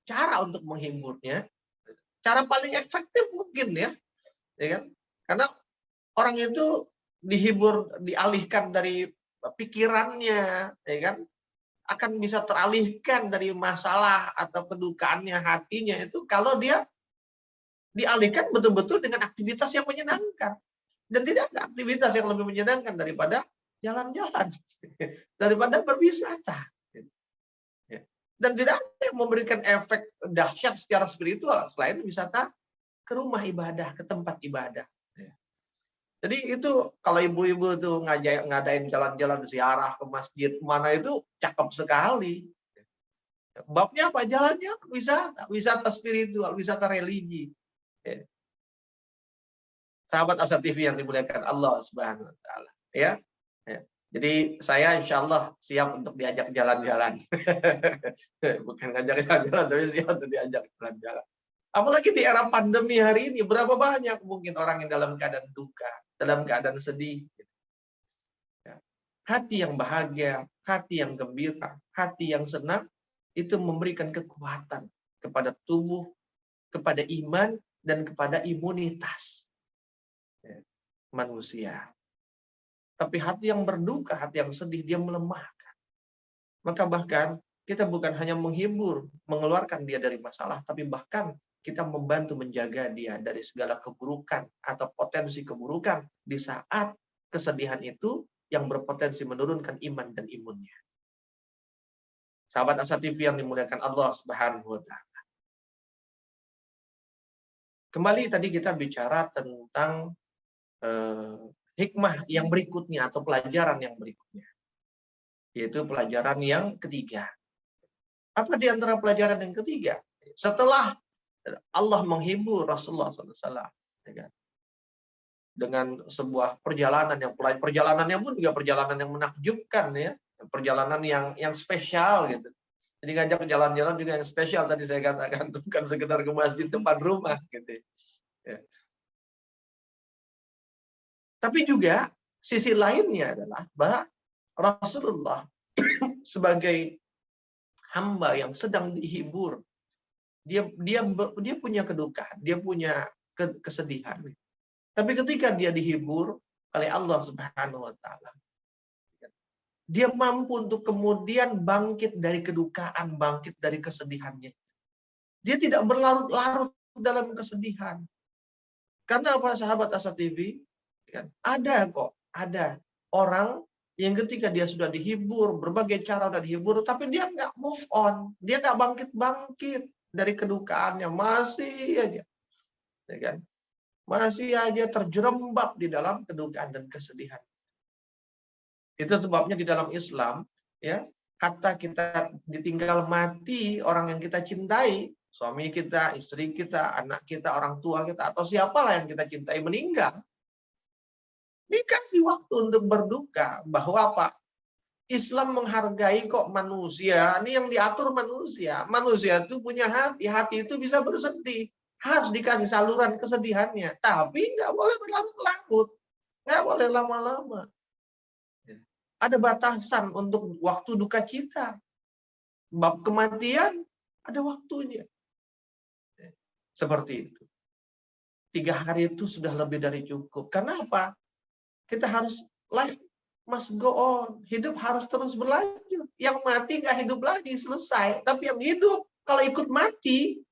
cara untuk menghiburnya, cara paling efektif mungkin ya kan? Karena orang itu dihibur, dialihkan dari pikirannya, ya kan? Akan bisa teralihkan dari masalah atau kedukaannya hatinya itu kalau dia dialihkan betul-betul dengan aktivitas yang menyenangkan. Dan tidak ada aktivitas yang lebih menyenangkan daripada jalan-jalan, daripada berwisata. Dan tidak ada yang memberikan efek dahsyat secara spiritual selain wisata ke rumah ibadah, ke tempat ibadah. Jadi itu kalau ibu-ibu tuh ngadain jalan-jalan ziarah ke masjid mana itu cakep sekali. Babnya apa? Jalannya wisata spiritual, wisata religi. Sahabat Asa TV yang dimuliakan Allah Subhanahu wa taala, ya. Jadi saya insya Allah siap untuk diajak jalan-jalan. Bukan ngajak jalan-jalan, tapi siap untuk diajak jalan-jalan. Apalagi di era pandemi hari ini, berapa banyak mungkin orang yang dalam keadaan duka, dalam keadaan sedih. Hati yang bahagia, hati yang gembira, hati yang senang, itu memberikan kekuatan kepada tubuh, kepada iman, dan kepada imunitas manusia. Tapi hati yang berduka, hati yang sedih, dia melemahkan. Maka bahkan kita bukan hanya menghibur, mengeluarkan dia dari masalah, tapi bahkan kita membantu menjaga dia dari segala keburukan atau potensi keburukan di saat kesedihan itu yang berpotensi menurunkan iman dan imunnya. Sahabat Asa TV yang dimuliakan Allah Subhanahu wa taala. Kembali tadi kita bicara tentang hikmah yang berikutnya atau pelajaran yang berikutnya. Yaitu pelajaran yang ketiga. Apa di antara pelajaran yang ketiga? Setelah Allah menghibur Rasulullah SAW dengan sebuah perjalanan perjalanannya pun juga perjalanan yang menakjubkan ya, perjalanan yang spesial gitu. Jadi ngajak jalan-jalan juga yang spesial tadi saya katakan, bukan sekedar ke masjid depan rumah gitu. Ya. Tapi juga sisi lainnya adalah bahwa Rasulullah sebagai hamba yang sedang dihibur, dia punya kedukaan, dia punya kesedihan. Tapi ketika dia dihibur oleh Allah Subhanahu wa taala, dia mampu untuk kemudian bangkit dari kedukaan, bangkit dari kesedihannya. Dia tidak berlarut-larut dalam kesedihan. Karena apa, sahabat Asa TV? Ada orang yang ketika dia sudah dihibur, berbagai cara sudah dihibur, tapi dia nggak move on, dia nggak bangkit-bangkit dari kedukaannya, masih aja, ya kan? Masih aja terjerembab di dalam kedukaan dan kesedihan. Itu sebabnya di dalam Islam, ya, hatta kita ditinggal mati orang yang kita cintai, suami kita, istri kita, anak kita, orang tua kita, atau siapalah yang kita cintai meninggal, dikasih waktu untuk berduka. Bahwa apa? Islam menghargai kok manusia. Ini yang diatur manusia. Manusia itu punya hati. Hati itu bisa bersedih. Harus dikasih saluran kesedihannya. Tapi nggak boleh berlarut-larut. Nggak boleh lama-lama. Ada batasan untuk waktu duka kita. Bab kematian ada waktunya. Seperti itu. 3 hari itu sudah lebih dari cukup. Karena apa? Kita harus life must go on. Hidup harus terus berlanjut. Yang mati nggak hidup lagi, selesai. Tapi yang hidup, kalau ikut mati,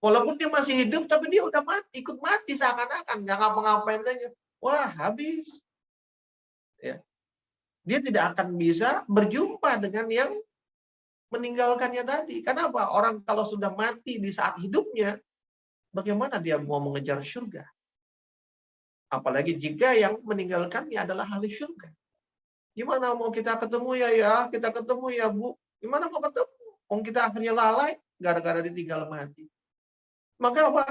walaupun dia masih hidup, tapi dia udah mati, ikut mati seakan-akan. Nggak ngapa-ngapain lagi. Wah, habis. Ya. Dia tidak akan bisa berjumpa dengan yang meninggalkannya tadi. Kenapa? Orang kalau sudah mati di saat hidupnya, bagaimana dia mau mengejar surga? Apalagi jika yang meninggalkannya adalah ahli syurga. Gimana mau kita ketemu ya, kita ketemu ya Bu. Gimana mau ketemu? Kita akhirnya lalai gara-gara ditinggal mati. Maka apa?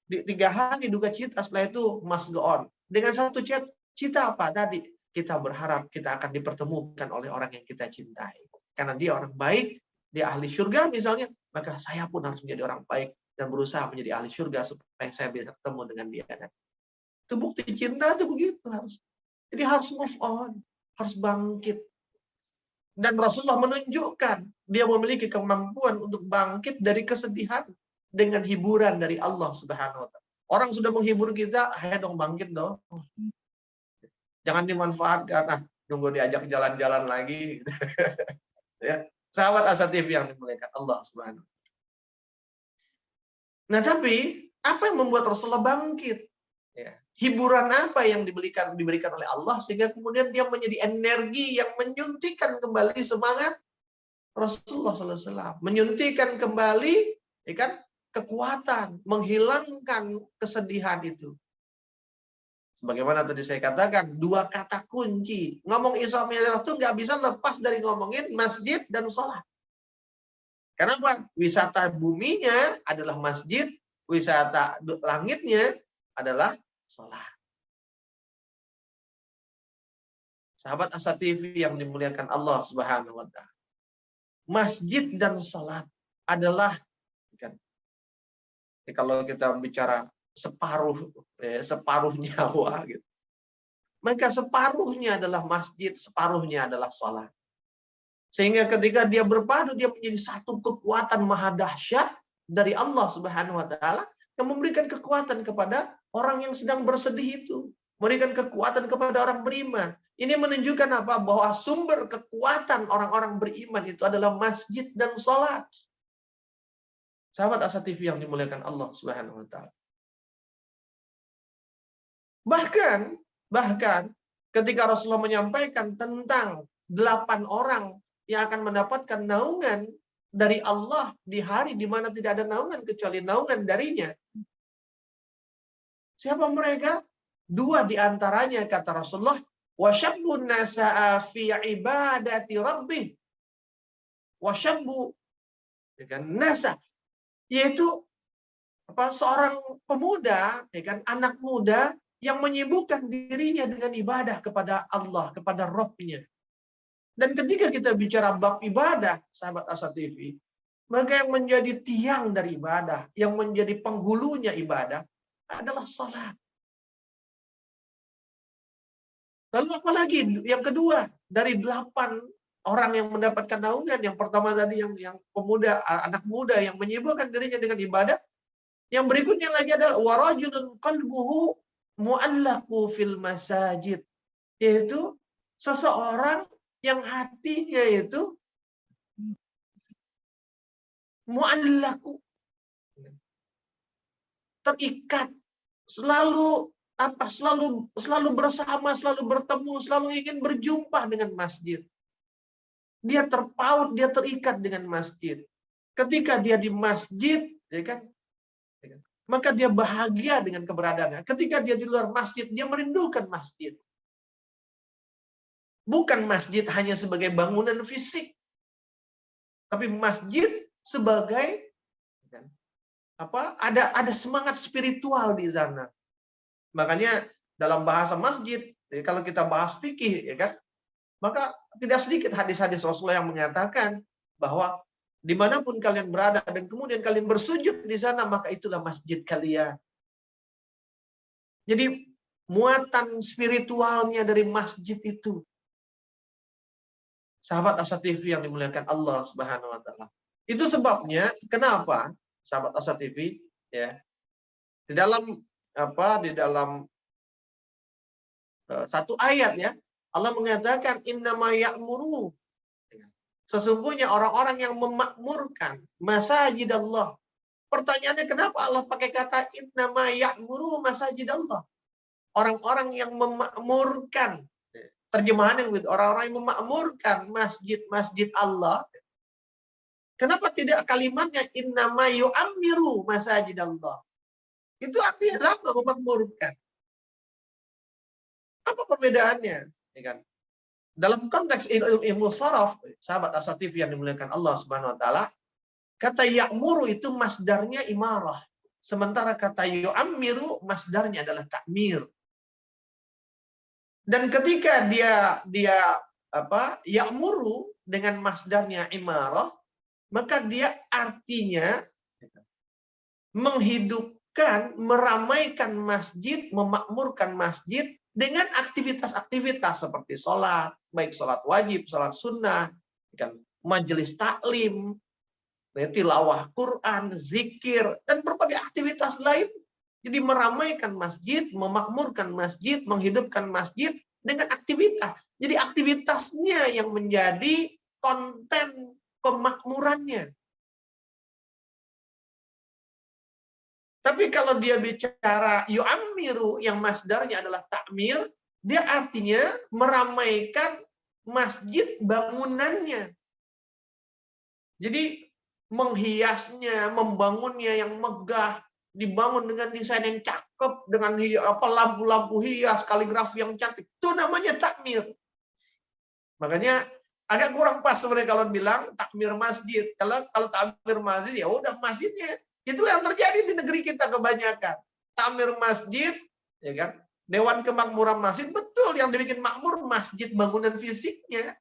3 hari duka cita, setelah itu must go on. Dengan satu cita apa tadi? Kita berharap kita akan dipertemukan oleh orang yang kita cintai. Karena dia orang baik, dia ahli syurga misalnya, maka saya pun harus menjadi orang baik dan berusaha menjadi ahli syurga supaya saya bisa ketemu dengan dia. Itu bukti cinta itu begitu harus. Jadi harus move on, harus bangkit. Dan Rasulullah menunjukkan dia memiliki kemampuan untuk bangkit dari kesedihan dengan hiburan dari Allah Subhanahu wa taala. Orang sudah menghibur kita, ayo dong bangkit dong. Jangan dimanfaatkan, nunggu diajak jalan-jalan lagi. Ya, sahabat Asa TV yang dimuliakan Allah Subhanahu. Nah, tapi apa yang membuat Rasulullah bangkit? Ya, hiburan apa yang diberikan oleh Allah sehingga kemudian dia menjadi energi yang menyuntikkan kembali semangat Rasulullah SAW, menyuntikkan kembali, ya kan, kekuatan, menghilangkan kesedihan itu. Sebagaimana tadi saya katakan, 2 kata kunci. Ngomong Isra Mi'raj itu nggak bisa lepas dari ngomongin masjid dan sholat. Kenapa? Wisata buminya adalah masjid, wisata langitnya adalah sholat. Sahabat Asa TV yang dimuliakan Allah Subhanahu wa taala. Masjid dan sholat adalah, kan, kalau kita bicara separuh nyawa gitu. Maka separuhnya adalah masjid, separuhnya adalah sholat. Sehingga ketika dia berpadu, dia menjadi satu kekuatan maha dahsyat dari Allah Subhanahu wa taala yang memberikan kekuatan kepada orang yang sedang bersedih itu, memberikan kekuatan kepada orang beriman. Ini menunjukkan apa? Bahwa sumber kekuatan orang-orang beriman itu adalah masjid dan sholat. Sahabat Asa TV yang dimuliakan Allah Subhanahu wa taala. Bahkan ketika Rasulullah menyampaikan tentang 8 orang yang akan mendapatkan naungan dari Allah di hari di mana tidak ada naungan kecuali naungan darinya. Siapa mereka? 2 di antaranya kata Rasulullah, wasyabun nasa'a fi ibadati rabbih. Wasyabbu, ya kan, nasa, yaitu seorang pemuda, ya kan, anak muda yang menyibukkan dirinya dengan ibadah kepada Allah, kepada Rabb-nya. Dan ketika kita bicara bab ibadah, sahabat Asa TV, maka yang menjadi tiang dari ibadah, yang menjadi penghulunya ibadah adalah salat. Lalu apalagi yang kedua dari 8 orang yang mendapatkan naungan, yang pertama tadi yang pemuda, anak muda yang menyibukkan dirinya dengan ibadah, yang berikutnya lagi adalah warajulun qalbuhu mu'allaqu fil masajid, yaitu seseorang yang hatinya itu mu'allaqu, terikat, selalu bersama, selalu bertemu, selalu ingin berjumpa dengan masjid. Dia terpaut, dia terikat dengan masjid. Ketika dia di masjid, ya kan, maka dia bahagia dengan keberadaannya. Ketika dia di luar masjid, dia merindukan masjid. Bukan masjid hanya sebagai bangunan fisik, tapi masjid sebagai ada semangat spiritual di sana. Makanya dalam bahasa masjid, kalau kita bahas fikih, ya kan, maka tidak sedikit hadis-hadis Rasulullah yang mengatakan bahwa dimanapun kalian berada dan kemudian kalian bersujud di sana, maka itulah masjid kalian. Jadi muatan spiritualnya dari masjid itu, sahabat Asa TV yang dimuliakan Allah Subhanahu wa taala. Itu sebabnya kenapa sahabat Asa TV, ya, di dalam satu ayat, ya, Allah mengatakan innama ya'muru, sesungguhnya orang-orang yang memakmurkan masjid Allah. Pertanyaannya, kenapa Allah pakai kata innama ya'muru masjid Allah? Orang-orang yang memakmurkan. Terjemahan yang orang-orang yang memakmurkan masjid Allah. Kenapa tidak kalimatnya innama yu'ammiru masjid Allah? Itu artinya apa? Memakmurkan. Apa perbedaannya? Ya kan? Dalam konteks ilmu saraf, sahabat Asatif yang dimuliakan Allah Subhanahu wa taala, kata ya'muru itu masdarnya imarah. Sementara kata yu'ammiru masdarnya adalah ta'mir. Dan ketika dia ya'muru dengan masdarnya imarah, maka dia artinya menghidupkan, meramaikan masjid, memakmurkan masjid dengan aktivitas-aktivitas seperti sholat, baik sholat wajib, sholat sunnah, kan, majelis taklim, tilawah Quran, zikir, dan berbagai aktivitas lain. Jadi meramaikan masjid, memakmurkan masjid, menghidupkan masjid dengan aktivitas. Jadi aktivitasnya yang menjadi konten pemakmurannya. Tapi kalau dia bicara yu'ammiru yang masdarnya adalah takmir, dia artinya meramaikan masjid bangunannya. Jadi menghiasnya, membangunnya yang megah, dibangun dengan desain yang cakep, dengan lampu-lampu hias, kaligrafi yang cantik. Itu namanya takmir. Makanya agak kurang pas sebenarnya kalau bilang takmir masjid. Kalau takmir masjid ya udah masjidnya. Itulah yang terjadi di negeri kita kebanyakan. Takmir masjid, ya kan? Dewan Kemakmuran Masjid, betul yang dibikin makmur masjid bangunan fisiknya.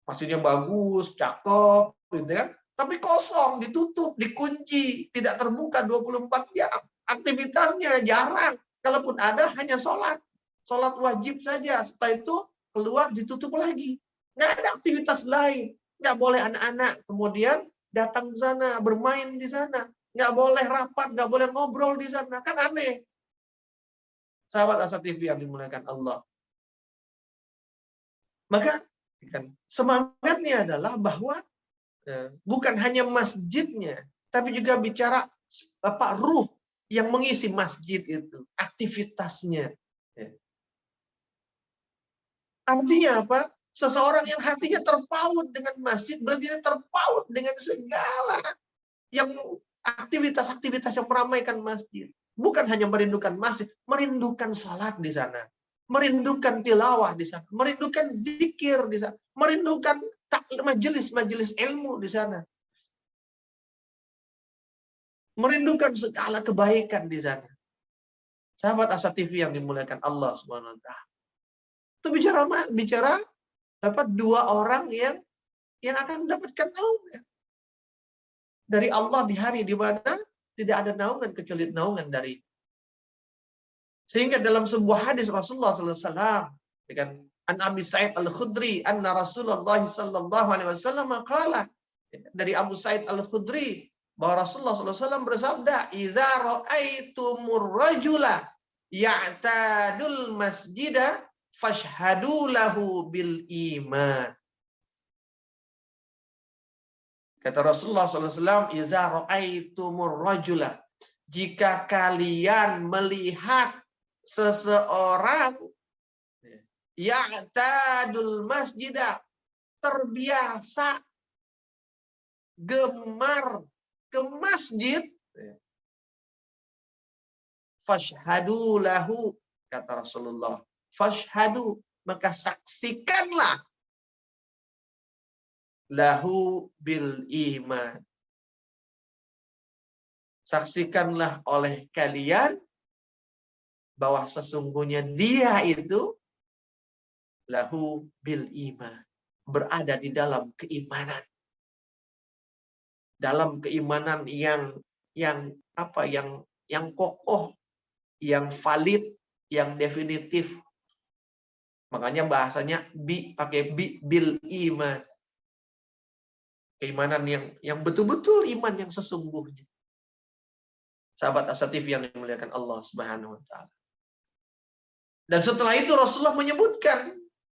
Masjidnya bagus, cakep, gitu kan? Tapi kosong, ditutup, dikunci, tidak terbuka 24 jam. Aktivitasnya jarang. Kalaupun ada hanya sholat. Sholat wajib saja. Setelah itu keluar ditutup lagi. Nggak ada aktivitas lain. Nggak boleh anak-anak kemudian datang ke sana, bermain di sana. Nggak boleh rapat, nggak boleh ngobrol di sana. Kan aneh. Sahabat Asa TV yang dimuliakan Allah. Maka kan, semangatnya adalah bahwa bukan hanya masjidnya, tapi juga bicara ruh yang mengisi masjid itu, aktivitasnya. Artinya apa? Seseorang yang hatinya terpaut dengan masjid, berarti dia terpaut dengan segala yang aktivitas-aktivitas yang meramaikan masjid. Bukan hanya merindukan masjid, merindukan salat di sana, merindukan tilawah di sana, merindukan zikir di sana, merindukan majelis-majelis ilmu di sana. Merindukan segala kebaikan di sana. Sahabat Asa TV yang dimuliakan Allah Subhanahu wa taala. Itu bicara dapat dua orang yang akan mendapatkan naungan dari Allah di hari di mana tidak ada naungan kecuali naungan dari. Sehingga dalam sebuah hadis Rasulullah SAW dengan An Abi Sa'id Al-Khudri anna Rasulullah sallallahu alaihi wasallam qala, dari Abu Sa'id Al-Khudri bahwa Rasulullah SAW bersabda, "Idza ra'aitumur rajula ya'tadul masjida fashhadu lahu bil iman." Kata Rasulullah SAW, "Idza ra'aitumur rajula," jika kalian melihat seseorang ya'tadul masjidah, terbiasa gemar ke masjid, fashhadu lahu, kata Rasulullah, fashhadu, maka saksikanlah lahu bil iman, saksikanlah oleh kalian bahwa sesungguhnya dia itu lahu bil iman, berada di dalam keimanan. Dalam keimanan yang kokoh, yang valid, yang definitif. Makanya bahasanya pakai bil iman. Keimanan yang betul-betul iman yang sesungguhnya. Sahabat Asa TV yang dimuliakan Allah Subhanahu wa taala. Dan setelah itu Rasulullah menyebutkan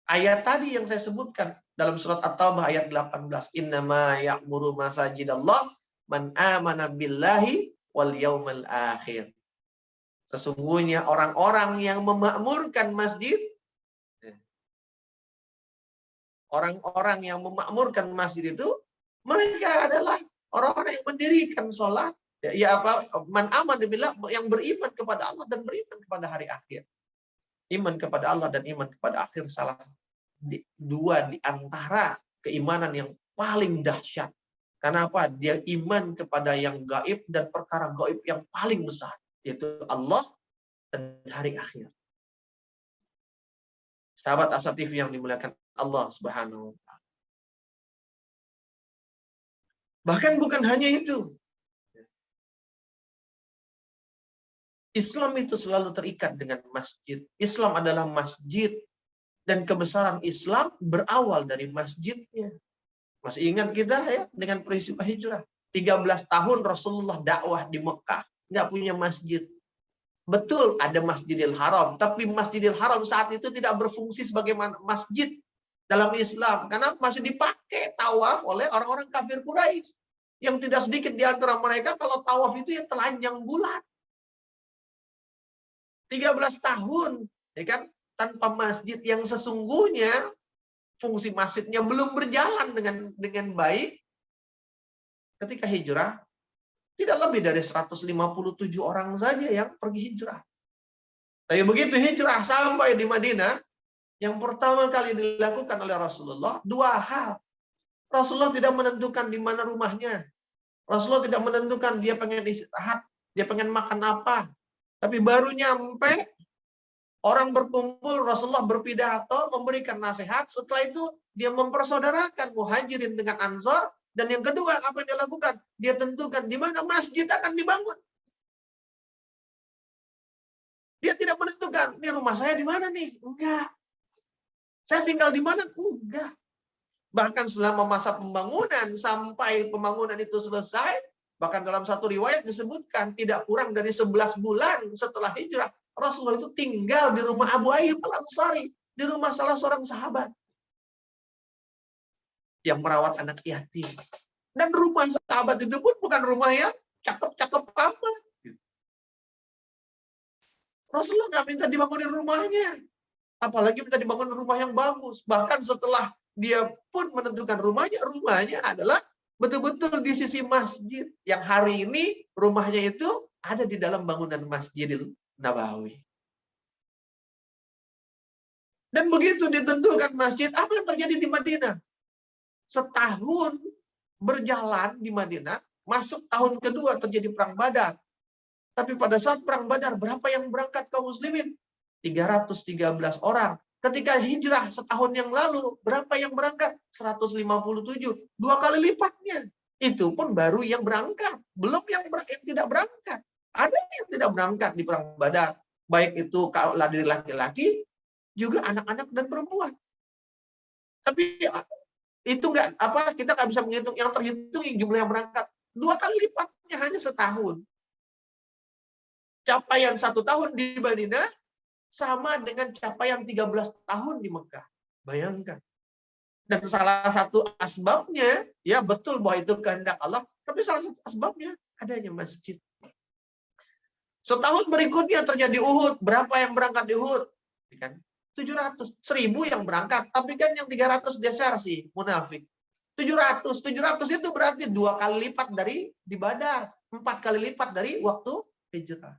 ayat tadi yang saya sebutkan dalam surat At-Taubah ayat 18, "Innama ya'muru masajidallah man amana billahi wal yaumal akhir." Sesungguhnya orang-orang yang memakmurkan masjid, orang-orang yang memakmurkan masjid itu, mereka adalah orang-orang yang mendirikan sholat, man amana billah, yang beriman kepada Allah dan beriman kepada hari akhir. Iman kepada Allah dan iman kepada akhir dua di antara keimanan yang paling dahsyat. Karena apa? Dia iman kepada yang gaib dan perkara gaib yang paling besar, yaitu Allah dan hari akhir. Sahabat Asa TV yang dimuliakan Allah Subhanahu wa Ta'ala. Bahkan bukan hanya itu. Islam itu selalu terikat dengan masjid. Islam adalah masjid. Dan kebesaran Islam berawal dari masjidnya. Masih ingat kita ya dengan peristiwa hijrah. 13 tahun Rasulullah dakwah di Mekah. Nggak punya masjid. Betul ada Masjidil Haram. Tapi Masjidil Haram saat itu tidak berfungsi sebagai masjid dalam Islam. Karena masih dipakai tawaf oleh orang-orang kafir Quraisy. Yang tidak sedikit di antara mereka kalau tawaf itu ya telanjang bulat. 13 tahun. Ya kan? Tanpa masjid yang sesungguhnya fungsi masjidnya belum berjalan dengan baik. Ketika hijrah, tidak lebih dari 157 orang saja yang pergi hijrah. Tapi begitu hijrah sampai di Madinah, yang pertama kali dilakukan oleh Rasulullah, dua hal. Rasulullah tidak menentukan di mana rumahnya. Rasulullah tidak menentukan dia pengen istirahat, dia pengen makan apa. Tapi baru nyampe, orang berkumpul, Rasulullah berpidato, memberikan nasihat. Setelah itu dia mempersaudarakan Muhajirin dengan Ansor. Dan yang kedua, apa yang dia lakukan? Dia tentukan di mana masjid akan dibangun. Dia tidak menentukan, ini rumah saya di mana nih? Enggak. Saya tinggal di mana? Enggak. Bahkan selama masa pembangunan, sampai pembangunan itu selesai, bahkan dalam satu riwayat disebutkan, tidak kurang dari 11 bulan setelah hijrah, Rasulullah itu tinggal di rumah Abu Ayyub Al-Ansari, di rumah salah seorang sahabat yang merawat anak yatim. Dan rumah sahabat itu pun bukan rumah yang cakep-cakep amat. Rasulullah nggak minta dibangunin rumahnya. Apalagi minta dibangun rumah yang bagus. Bahkan setelah dia pun menentukan rumahnya adalah betul-betul di sisi masjid. Yang hari ini rumahnya itu ada di dalam bangunan Masjidil Nabawi. Dan begitu ditentukan masjid, apa yang terjadi di Madinah? Setahun berjalan di Madinah, masuk tahun kedua terjadi perang Badar. Tapi pada saat perang Badar, berapa yang berangkat kaum muslimin? 313 orang. Ketika hijrah setahun yang lalu, berapa yang berangkat? 157. 2 kali lipatnya. Itu pun baru yang berangkat. Belum yang tidak berangkat. Ada yang tidak berangkat di perang Badar. Baik itu dari laki-laki, juga anak-anak dan perempuan. Tapi itu kita nggak bisa menghitung. Yang terhitung jumlah yang berangkat 2 kali lipatnya hanya setahun. Capaian 1 tahun di Madinah sama dengan capaian 13 tahun di Mekah. Bayangkan. Dan salah satu asbabnya, ya betul bahwa itu kehendak Allah, tapi salah satu asbabnya adanya masjid. Setahun berikutnya terjadi Uhud. Berapa yang berangkat di Uhud? 700. 1000 yang berangkat. Tapi kan yang 300 desersi, munafik. 700 itu berarti 2 kali lipat dari di Badar. 4 kali lipat dari waktu hijrah.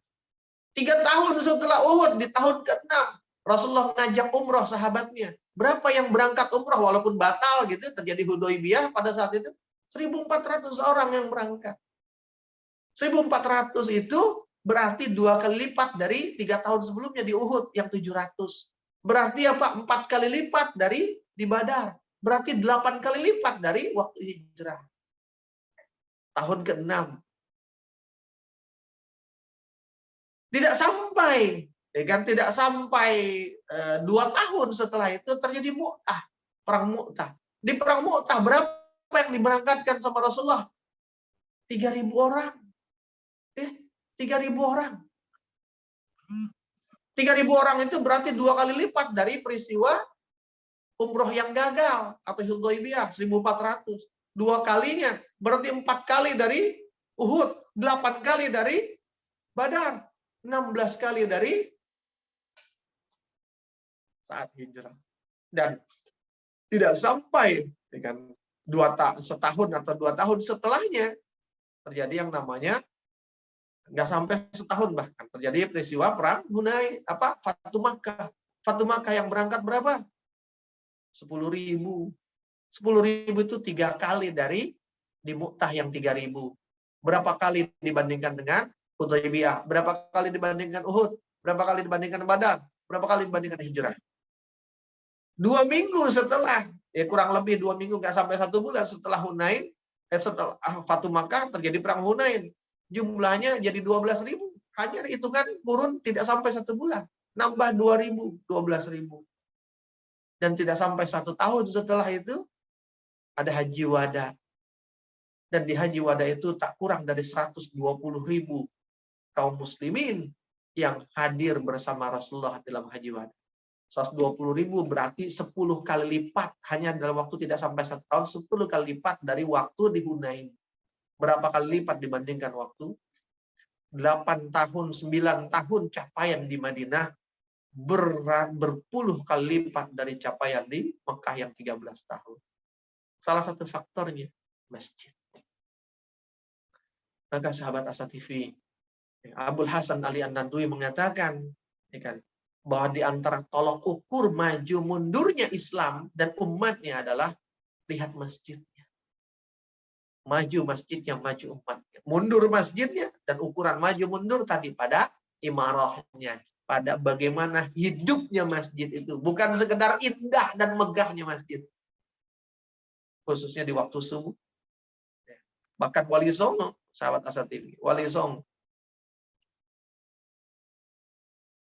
3 tahun setelah Uhud, di tahun ke-6, Rasulullah mengajak umroh sahabatnya. Berapa yang berangkat umroh walaupun batal gitu, terjadi Hudaybiyah pada saat itu? 1.400 orang yang berangkat. 1.400 itu berarti 2 kali lipat dari 3 tahun sebelumnya di Uhud yang 700. Berarti apa? 4 kali lipat dari di Badar. Berarti 8 kali lipat dari waktu hijrah. Tahun ke-6. Tidak sampai, tidak sampai 2 tahun setelah itu terjadi Mu'tah, perang Mu'tah. Di perang Mu'tah berapa yang diberangkatkan sama Rasulullah? 3.000 orang. 3.000 orang. 3.000 orang itu berarti 2 kali lipat dari peristiwa umroh yang gagal atau Hudaybiyah 1.400. 2 kalinya berarti 4 kali dari Uhud, 8 kali dari Badar. 16 kali dari saat hijrah. Dan tidak sampai dengan setahun atau 2 tahun setelahnya terjadi yang namanya nggak sampai setahun bahkan terjadi peristiwa perang Hunain, Fatu Makkah. Fatu Makkah yang berangkat berapa? 10.000. 10.000 itu 3 kali dari di Mu'tah yang 3.000. Berapa kali dibandingkan dengan Hudaybiyah? Berapa kali dibandingkan Uhud? Berapa kali dibandingkan Badar? Berapa kali dibandingkan Hijrah? 2 minggu setelah, kurang lebih 2 minggu, nggak sampai 1 bulan setelah Hunain, setelah Fatu Makkah terjadi perang Hunain. Jumlahnya jadi 12.000. Hanya hitungan kurun tidak sampai 1 bulan. Nambah 2.000, 12.000. Dan tidak sampai 1 tahun setelah itu, ada Haji Wada. Dan di Haji Wada itu tak kurang dari 120.000 kaum muslimin yang hadir bersama Rasulullah dalam Haji Wada. 120.000 berarti 10 kali lipat, hanya dalam waktu tidak sampai 1 tahun, 10 kali lipat dari waktu di Hunain. Berapa kali lipat dibandingkan waktu? 8 tahun, 9 tahun capaian di Madinah, berpuluh kali lipat dari capaian di Mekah yang 13 tahun. Salah satu faktornya masjid. Maka sahabat Asa TV, Abul Hasan Ali An-Nandwi mengatakan, bahwa di antara tolok ukur maju mundurnya Islam dan umatnya adalah lihat masjidnya. Maju masjidnya, maju umatnya. Mundur masjidnya, dan ukuran maju mundur tadi pada imarahnya, pada bagaimana hidupnya masjid itu. Bukan sekedar indah dan megahnya masjid. Khususnya di waktu subuh. Bahkan Wali Songo, sahabat Asa TV, Wali Songo,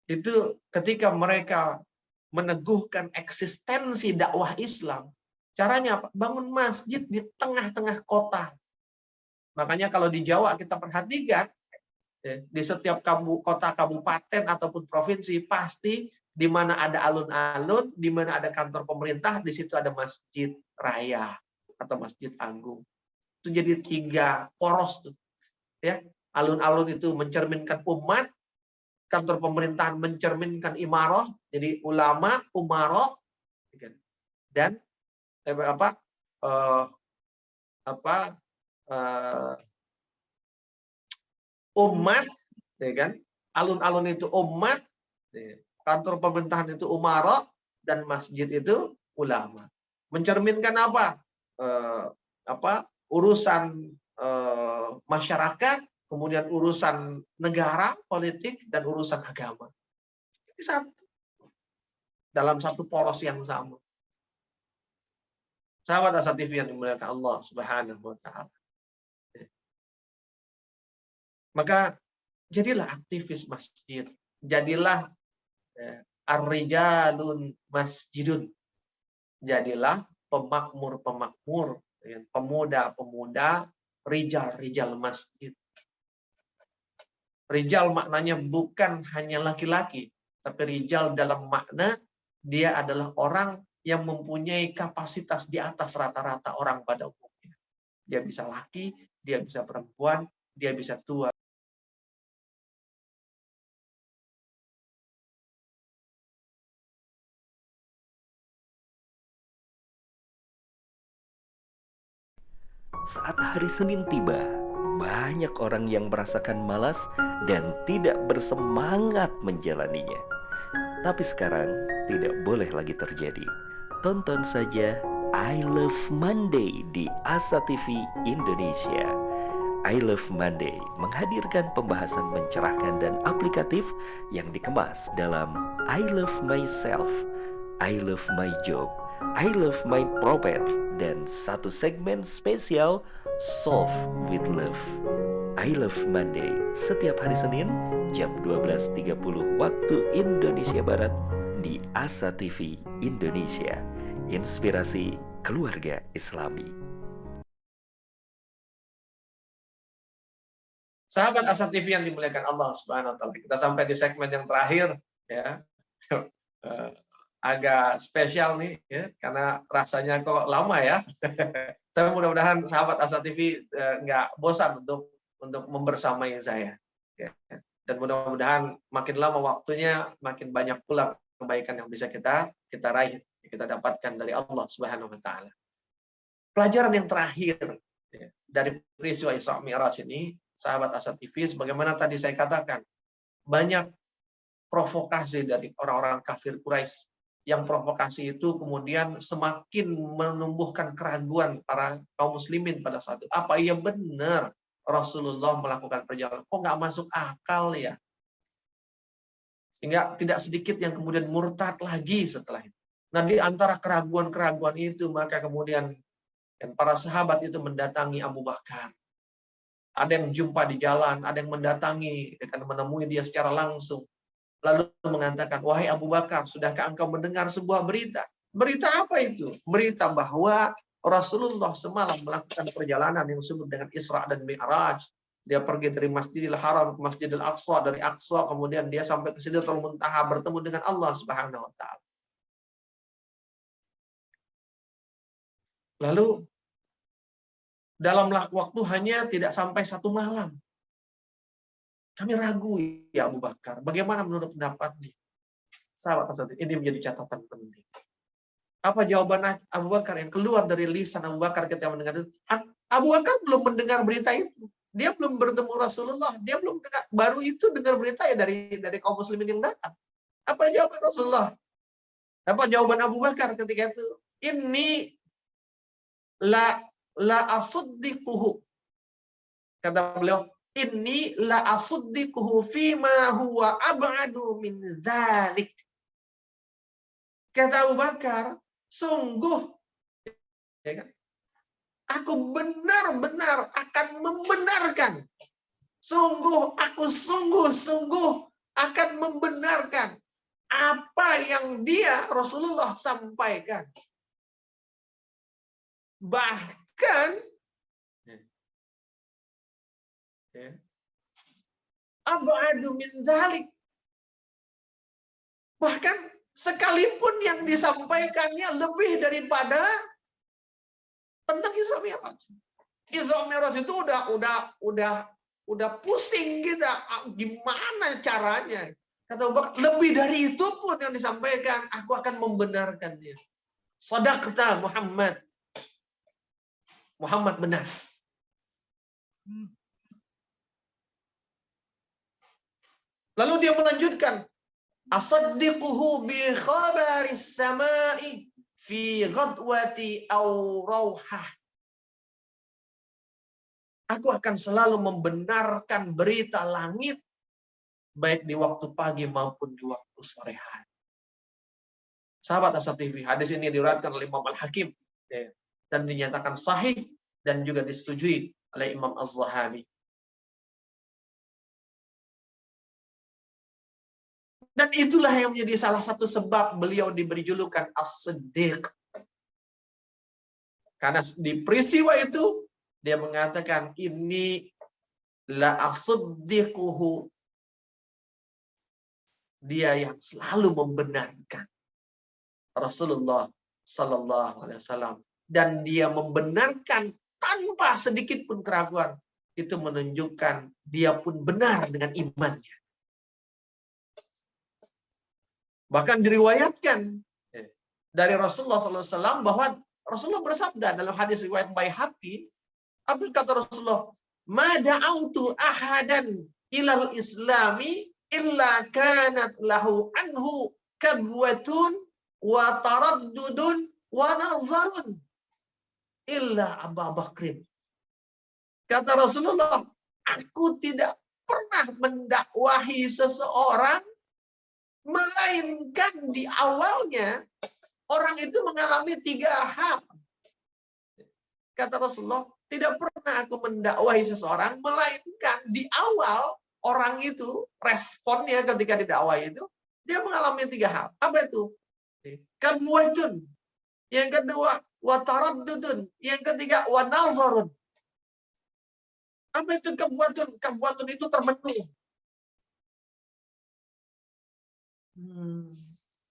itu ketika mereka meneguhkan eksistensi dakwah Islam, caranya apa? Bangun masjid di tengah-tengah kota. Makanya kalau di Jawa kita perhatikan, di setiap kota kabupaten ataupun provinsi, pasti di mana ada alun-alun, di mana ada kantor pemerintah, di situ ada masjid raya atau masjid agung. Itu jadi 3 poros tuh. Ya, alun-alun itu mencerminkan umat, kantor pemerintahan mencerminkan imarah, jadi ulama, umarah, dan umat, ya kan? Alun-alun itu umat, kantor pemerintahan itu umarah, dan masjid itu ulama. Mencerminkan apa? Urusan masyarakat, kemudian urusan negara, politik, dan urusan agama. Ini satu. Dalam satu poros yang sama. Sahabat Asa TV yang dimuliakan Allah Subhanahu wa Ta'ala. Maka jadilah aktivis masjid. Jadilah ar-rijalun masjidun. Jadilah pemakmur-pemakmur, pemuda-pemuda, rijal-rijal masjid. Rijal maknanya bukan hanya laki-laki, tapi rijal dalam makna dia adalah orang yang mempunyai kapasitas di atas rata-rata orang pada umumnya. Dia bisa laki, dia bisa perempuan, dia bisa tua. Saat hari Senin tiba, banyak orang yang merasakan malas dan tidak bersemangat menjalaninya. Tapi sekarang tidak boleh lagi terjadi. Tonton saja I Love Monday di Asa TV Indonesia. I Love Monday menghadirkan pembahasan mencerahkan dan aplikatif yang dikemas dalam I Love Myself, I Love My Job, I Love My Prophet, dan satu segmen spesial Solve with Love. I Love Monday setiap hari Senin jam 12.30 waktu Indonesia Barat di Asa TV Indonesia. Inspirasi keluarga Islami. Sahabat Asa TV yang dimuliakan Allah Subhanahu wa Ta'ala. Kita sampai di segmen yang terakhir, ya. Agak spesial nih, ya, karena rasanya kok lama ya. Tapi mudah-mudahan sahabat Asa TV nggak bosan untuk membersamai saya. Ya. Dan mudah-mudahan makin lama waktunya, makin banyak pula kebaikan yang bisa kita raih, kita dapatkan dari Allah Subhanahu wa Ta'ala. Pelajaran yang terakhir Ya, dari peristiwa Isra Mi'raj ini, sahabat Asa TV, sebagaimana tadi saya katakan, banyak provokasi dari orang-orang kafir Quraisy. Yang provokasi itu kemudian semakin menumbuhkan keraguan para kaum muslimin pada saat itu. Apa iya benar Rasulullah melakukan perjalanan? Kok nggak masuk akal ya? Sehingga tidak sedikit yang kemudian murtad lagi setelah itu. Nah, di antara keraguan-keraguan itu, maka kemudian dan para sahabat itu mendatangi Abu Bakar. Ada yang jumpa di jalan, ada yang mendatangi, akan menemui dia secara langsung. Lalu mengatakan, wahai Abu Bakar, sudahkah engkau mendengar sebuah berita? Berita apa itu? Berita bahwa Rasulullah semalam melakukan perjalanan yang disebut dengan Isra dan Mi'raj. Dia pergi dari Masjidil Haram ke Masjidil Aqsa, dari Aqsa kemudian dia sampai ke Sidratul Muntaha bertemu dengan Allah Subhanahu wa taala. Lalu dalam waktu hanya tidak sampai 1 malam. Kami ragu ya Abu Bakar. Bagaimana menurut pendapatnya? Sahabat Asad, ini menjadi catatan penting. Apa jawaban Abu Bakar yang keluar dari lisan Abu Bakar ketika mendengar itu? Abu Bakar belum mendengar berita itu. Dia belum bertemu Rasulullah. Dia belum dengar. Baru itu dengar berita ya dari kaum muslimin yang datang. Apa jawaban Rasulullah? Apa jawaban Abu Bakar ketika itu? Ini la asuddiquhu. Kata beliau, inni la asuddiquhu fima huwa ab'adu min dzalik. Kata Abu Bakar, sungguh ya kan, aku benar-benar akan membenarkan. Aku sungguh-sungguh akan membenarkan apa yang dia Rasulullah sampaikan. Bahkan ab'adu min dzalik. Bahkan sekalipun yang disampaikannya lebih daripada tentang Isra Mi'raj. Isra Mi'raj itu udah pusing kita, gimana caranya? Kata Abu Bakar, lebih dari itu pun yang disampaikan, aku akan membenarkannya. Shadaqta Muhammad. Muhammad benar. Lalu dia melanjutkan, asaddiquhu bi khabaris samai fi ghadwati aw rauhah. Aku akan selalu membenarkan berita langit baik di waktu pagi maupun di waktu sore hari. Sahabat Asa TV, hadis ini diriwayatkan oleh Imam Al-Hakim dan dinyatakan sahih dan juga disetujui oleh Imam Az-Zahabi. Dan itulah yang menjadi salah satu sebab beliau diberi julukan As-Siddiq. Karena di peristiwa itu dia mengatakan ini la asaddiquhu. Dia yang selalu membenarkan Rasulullah sallallahu alaihi wasallam, dan dia membenarkan tanpa sedikit pun keraguan. Itu menunjukkan dia pun benar dengan imannya. Bahkan diriwayatkan dari Rasulullah SAW bahwa Rasulullah bersabda dalam hadis riwayat Baihaqi, apa kata Rasulullah? Ma da'autu ahadan ilal islami illa kanat lahu anhu kabwatun wa taraddudun wa nazarun illa Abu Bakrin. Kata Rasulullah, aku tidak pernah mendakwahi seseorang melainkan di awalnya orang itu mengalami 3 hal. Kata Rasulullah, tidak pernah aku mendakwahi seseorang melainkan di awal orang itu responnya ketika didakwahi itu dia mengalami 3 hal. Apa itu? Kabwatun. Yang kedua, wa taraddudun. Yang ketiga, wa nazarun. Apa itu kabwatun? Kabwatun itu termenung.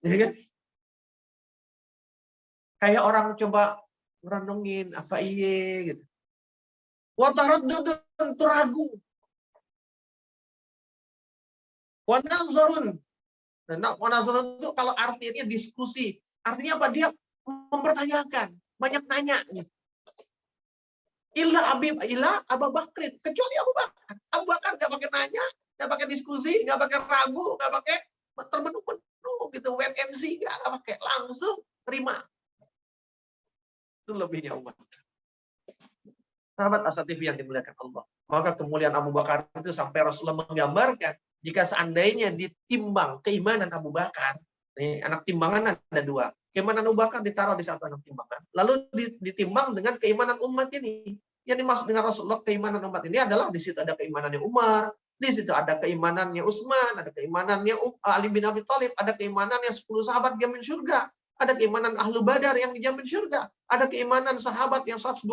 Ya kan? Kayak orang coba merenungin apa iye gitu. Wa taraddudun itu ragu. Wa nazarun. Nah, wa nazarun itu kalau artinya diskusi. Artinya apa? Dia mempertanyakan, banyak nanya gitu. illa Abu Bakrin, kecuali Abu Bakar. Abu Bakar nggak pakai nanya, nggak pakai diskusi, nggak pakai ragu, nggak pakai termenung-menung gitu, wait and see, nggak pakai, langsung terima. Itu lebihnya Umar. Sahabat Asa TV yang dimuliakan Allah. Maka kemuliaan Abu Bakar itu sampai Rasulullah menggambarkan, jika seandainya ditimbang keimanan Abu Bakar, nih, anak timbangan ada dua. Keimanan Abu Bakar ditaruh di satu anak timbangan, lalu ditimbang dengan keimanan umat ini. Yang dimaksud dengan Rasulullah keimanan umat ini adalah di situ ada keimanannya Umar, di situ ada keimanannya Utsman, ada keimanannya Ali bin Abi Thalib, ada keimanannya 10 sahabat jamin surga, ada keimanan Ahlu Badar yang dijamin surga, ada keimanan sahabat yang 120.000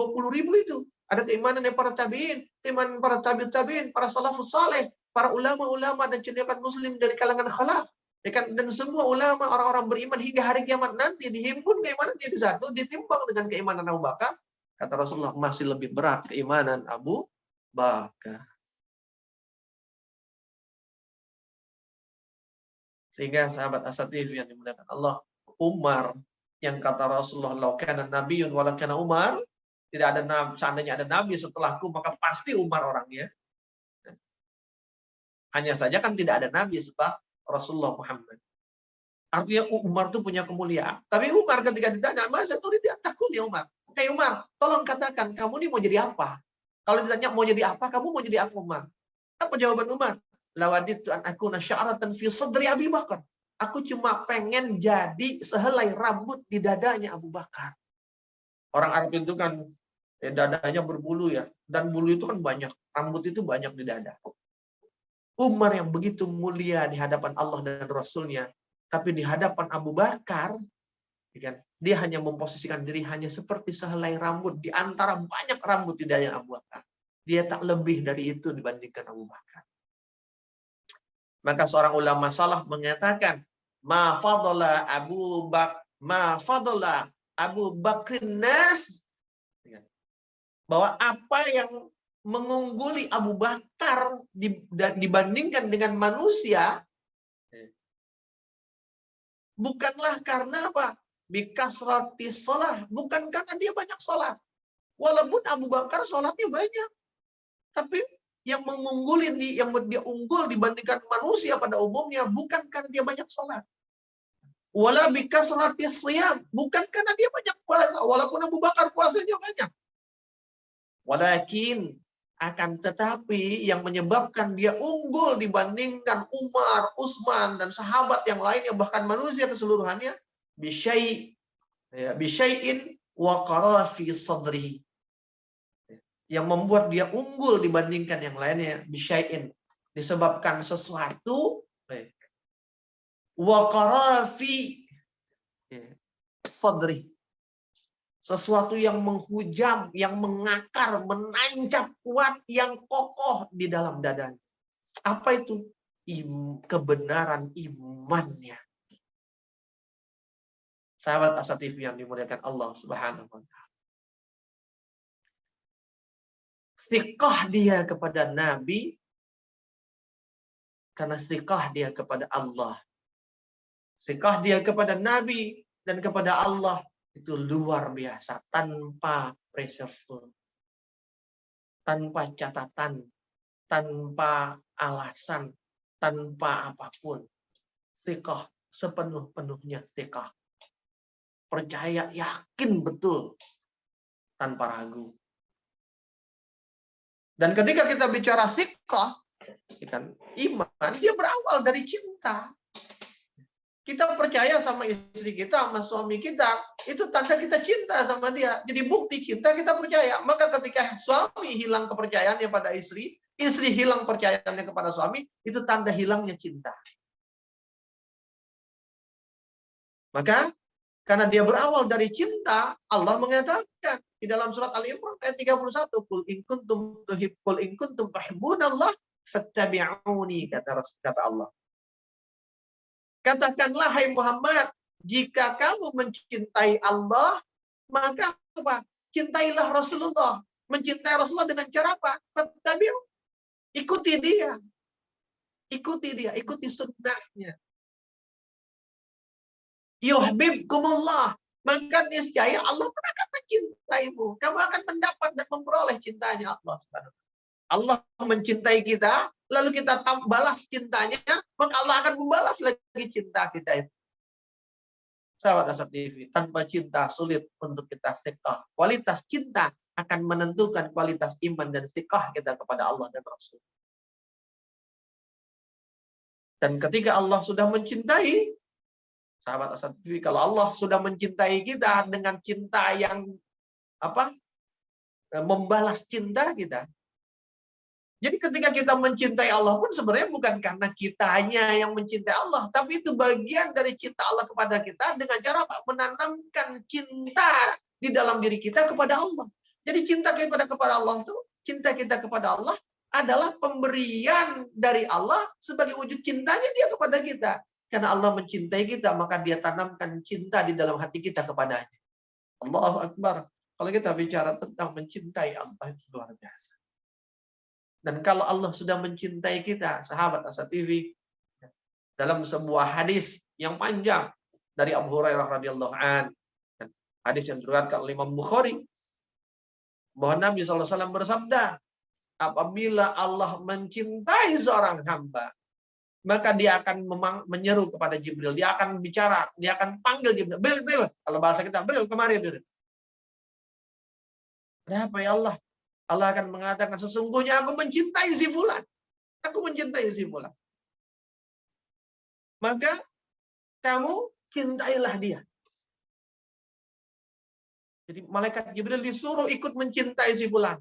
itu, ada keimanan yang para tabi'in, keimanan para tabi'in, para salafus saleh, para ulama-ulama dan cendekiawan muslim dari kalangan khalaf. Dan semua ulama, orang-orang beriman hingga hari kiamat nanti dihimpun keimanan jadi satu, ditimbang dengan keimanan Abu Bakar. Kata Rasulullah, masih lebih berat keimanan Abu Bakar. Sehingga sahabat As-Satif yang dimuliakan Allah, Umar yang kata Rasulullah, "Lau kana nabiyyun wa la kana Umar", tidak ada nabi, seandainya ada nabi setelahku maka pasti Umar orangnya. Hanya saja kan tidak ada nabi setelah Rasulullah Muhammad. Artinya Umar itu punya kemuliaan. Tapi Umar ketika ditanya, "Masa tuh dia takut ya Umar?" "Hei Umar, tolong katakan kamu ini mau jadi apa?" Kalau ditanya mau jadi apa, kamu mau jadi apa Umar? Apa jawaban Umar? "Lawaditu an akuna sya'ratan fi sadri Abi Bakar." Aku cuma pengen jadi sehelai rambut di dadanya Abu Bakar. Orang Arab itu kan dadanya berbulu ya, dan bulu itu kan banyak, rambut itu banyak di dada. Umar yang begitu mulia di hadapan Allah dan Rasulnya, tapi di hadapan Abu Bakar, dia hanya memposisikan diri hanya seperti sehelai rambut di antara banyak rambut di dada Abu Bakar. Dia tak lebih dari itu dibandingkan Abu Bakar. Maka seorang ulama salaf mengatakan, ma fadala Abu Bakrin nas, bahwa apa yang mengungguli Abu Bakar dibandingkan dengan manusia bukanlah karena apa? Bikasrati shalah, bukan karena dia banyak sholat. Walaupun Abu Bakar sholatnya banyak, tapi yang mengungguli, yang dia unggul dibandingkan manusia pada umumnya bukan karena dia banyak sholat. Wala bikasrati shiyam, bukan karena dia banyak puasa, walaupun Abu Bakar puasanya banyak. Walakin akan tetapi yang menyebabkan dia unggul dibandingkan Umar, Utsman dan sahabat yang lainnya bahkan manusia keseluruhannya bisyai'in waqara fi sadrihi, yang membuat dia unggul dibandingkan yang lainnya bisyai'in, disebabkan sesuatu waqara fi sadri, sesuatu yang menghujam, yang mengakar, menancap kuat, yang kokoh di dalam dadanya. Apa itu? Kebenaran imannya. Sahabat Asa TV yang dimuliakan Allah Subhanahu wa taala. Thiqah dia kepada Nabi karena thiqah dia kepada Allah. Thiqah dia kepada Nabi dan kepada Allah itu luar biasa, tanpa reserve, tanpa catatan, tanpa alasan, tanpa apapun. Thiqah, sepenuh-penuhnya thiqah. Percaya, yakin betul, tanpa ragu. Dan ketika kita bicara thiqah, iman, dia berawal dari cinta. Kita percaya sama istri kita, sama suami kita, itu tanda kita cinta sama dia. Jadi bukti kita percaya. Maka ketika suami hilang kepercayaannya pada istri hilang percayaannya kepada suami, itu tanda hilangnya cinta. Maka karena dia berawal dari cinta, Allah mengatakan di dalam surat Al-Imran ayat 31, "Qul in kuntum tuhibbunallah fattabi'uni", kata Allah. Katakanlah, hai Muhammad, jika kamu mencintai Allah, maka apa? Cintailah Rasulullah. Mencintai Rasulullah dengan cara apa? Fattabi'u. Ikuti dia. Ikuti sunnahnya. Yuhibbukumullah. maka niscaya Allah pun akan mencintaimu. Kamu akan mendapat dan memperoleh cintanya Allah Subhanahu wa taala. Allah mencintai kita, lalu kita balas cintanya, maka Allah akan membalas lagi cinta kita itu. Sahabat Asad TV, tanpa cinta sulit untuk kita thiqah. Kualitas cinta akan menentukan kualitas iman dan thiqah kita kepada Allah dan Rasul. Dan ketika Allah sudah mencintai, sahabat Asad TV, kalau Allah sudah mencintai kita dengan cinta yang membalas cinta kita. Jadi ketika kita mencintai Allah pun sebenarnya bukan karena kitanya yang mencintai Allah, tapi itu bagian dari cinta Allah kepada kita dengan cara menanamkan cinta di dalam diri kita kepada Allah. Jadi cinta kita kepada Allah itu, cinta kita kepada Allah adalah pemberian dari Allah sebagai wujud cintanya dia kepada kita. Karena Allah mencintai kita, maka dia tanamkan cinta di dalam hati kita kepadanya. Allahu Akbar. Kalau kita bicara tentang mencintai Allah itu luar biasa. Dan kalau Allah sudah mencintai kita, sahabat Asad TV, dalam sebuah hadis yang panjang dari Abu Hurairah radhiyallahu an, hadis yang diriwayatkan oleh Imam Bukhari, bahwa Nabi SAW bersabda, apabila Allah mencintai seorang hamba, maka dia akan menyeru kepada Jibril, dia akan bicara, dia akan panggil Jibril, Bil, kalau bahasa kita, Bil, kemari, Bil. Ada apa ya Allah? Allah akan mengatakan, sesungguhnya aku mencintai si fulan. Aku mencintai si fulan. Maka kamu cintailah dia. Jadi malaikat Jibril disuruh ikut mencintai si fulan.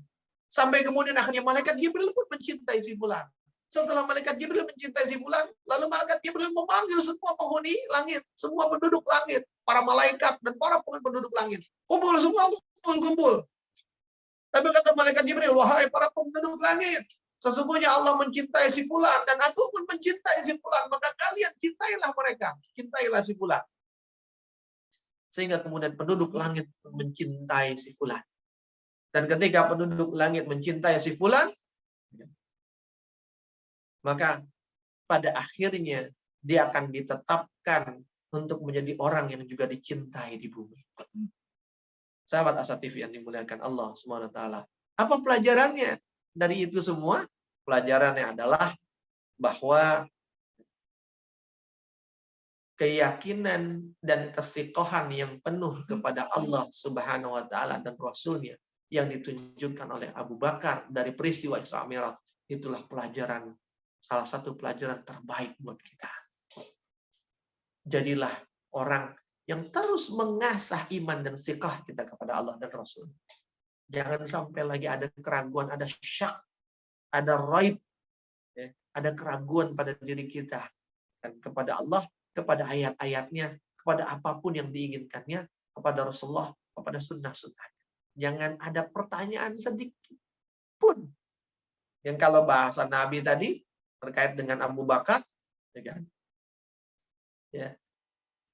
Sampai kemudian akhirnya malaikat Jibril pun mencintai si fulan. Setelah malaikat Jibril mencintai si fulan, lalu malaikat Jibril memanggil semua penghuni langit, semua penduduk langit, para malaikat dan para penduduk langit. Kumpul semua, kumpul. Tapi kata malaikat Jibril, wahai para penduduk langit, sesungguhnya Allah mencintai si fulan dan aku pun mencintai si fulan, maka kalian cintailah mereka, cintailah si fulan. Sehingga kemudian penduduk langit mencintai si fulan. Dan ketika penduduk langit mencintai si fulan, maka pada akhirnya dia akan ditetapkan untuk menjadi orang yang juga dicintai di bumi. Sahabat Asad TV yang dimuliakan Allah SWT. Apa pelajarannya dari itu semua? Pelajarannya adalah bahwa keyakinan dan kesiqohan yang penuh kepada Allah Subhanahu wa taala dan Rasulnya yang ditunjukkan oleh Abu Bakar dari peristiwa Isra Mi'raj, itulah pelajaran, salah satu pelajaran terbaik buat kita. Jadilah orang yang terus mengasah iman dan thiqah kita kepada Allah dan Rasul. Jangan sampai lagi ada keraguan, ada syak, ada raib, ada keraguan pada diri kita dan kepada Allah, kepada ayat-ayatnya, kepada apapun yang diinginkannya, kepada Rasulullah, kepada sunnah-sunnahnya. Jangan ada pertanyaan sedikit pun. Yang kalau bahasa Nabi tadi terkait dengan Abu Bakar, ya,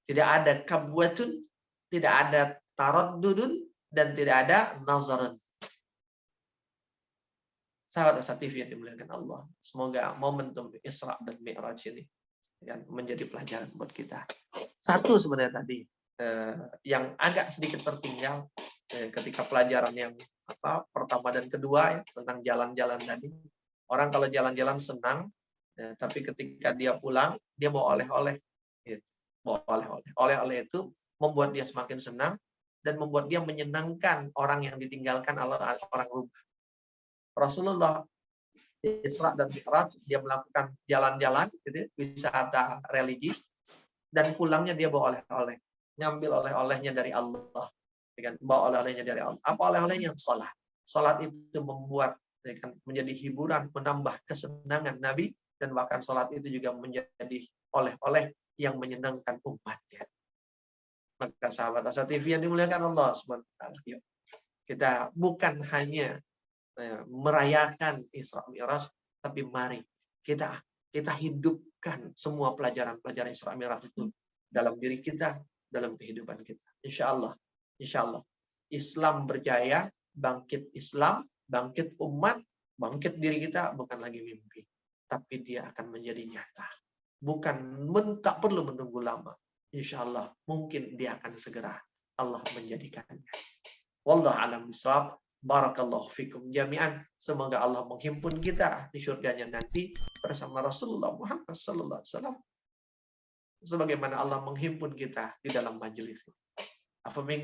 tidak ada kabwatun, tidak ada taraddudun, dan tidak ada nazarun. Sahabat Asad TV yang dimuliakan Allah, semoga momentum Isra dan Mi'raj ini menjadi pelajaran buat kita. Satu sebenarnya tadi yang agak sedikit tertinggal ketika pelajaran yang pertama dan kedua tentang jalan-jalan tadi. Orang kalau jalan-jalan senang, tapi ketika dia pulang dia bawa oleh-oleh. Oleh-oleh itu membuat dia semakin senang dan membuat dia menyenangkan orang yang ditinggalkan orang rumah. Rasulullah Isra dan Mi'raj, dia melakukan jalan-jalan, gitu, wisata religi, dan pulangnya dia bawa oleh-oleh, ngambil oleh-olehnya dari Allah, bawa oleh-olehnya dari Allah. Apa oleh-olehnya? Salat. Salat itu membuat menjadi hiburan, menambah kesenangan Nabi, dan bahkan salat itu juga menjadi oleh-oleh yang menyenangkan umatnya. Maka sahabat Asad TV yang dimuliakan Allah SWT, kita bukan hanya merayakan Isra Mi'raj, tapi mari kita hidupkan semua pelajaran-pelajaran Isra Mi'raj itu dalam diri kita, dalam kehidupan kita. Insya Allah Islam berjaya, bangkit Islam, bangkit umat, bangkit diri kita bukan lagi mimpi, tapi dia akan menjadi nyata. Tak perlu menunggu lama. Insya Allah mungkin dia akan segera. Allah menjadikannya. Wallahu a'lam bishawab. Barakallahu fikum jami'an. Semoga Allah menghimpun kita di surganya nanti bersama Rasulullah Muhammad sallallahu alaihi wasallam. Sebagaimana Allah menghimpun kita di dalam majelis. Afamin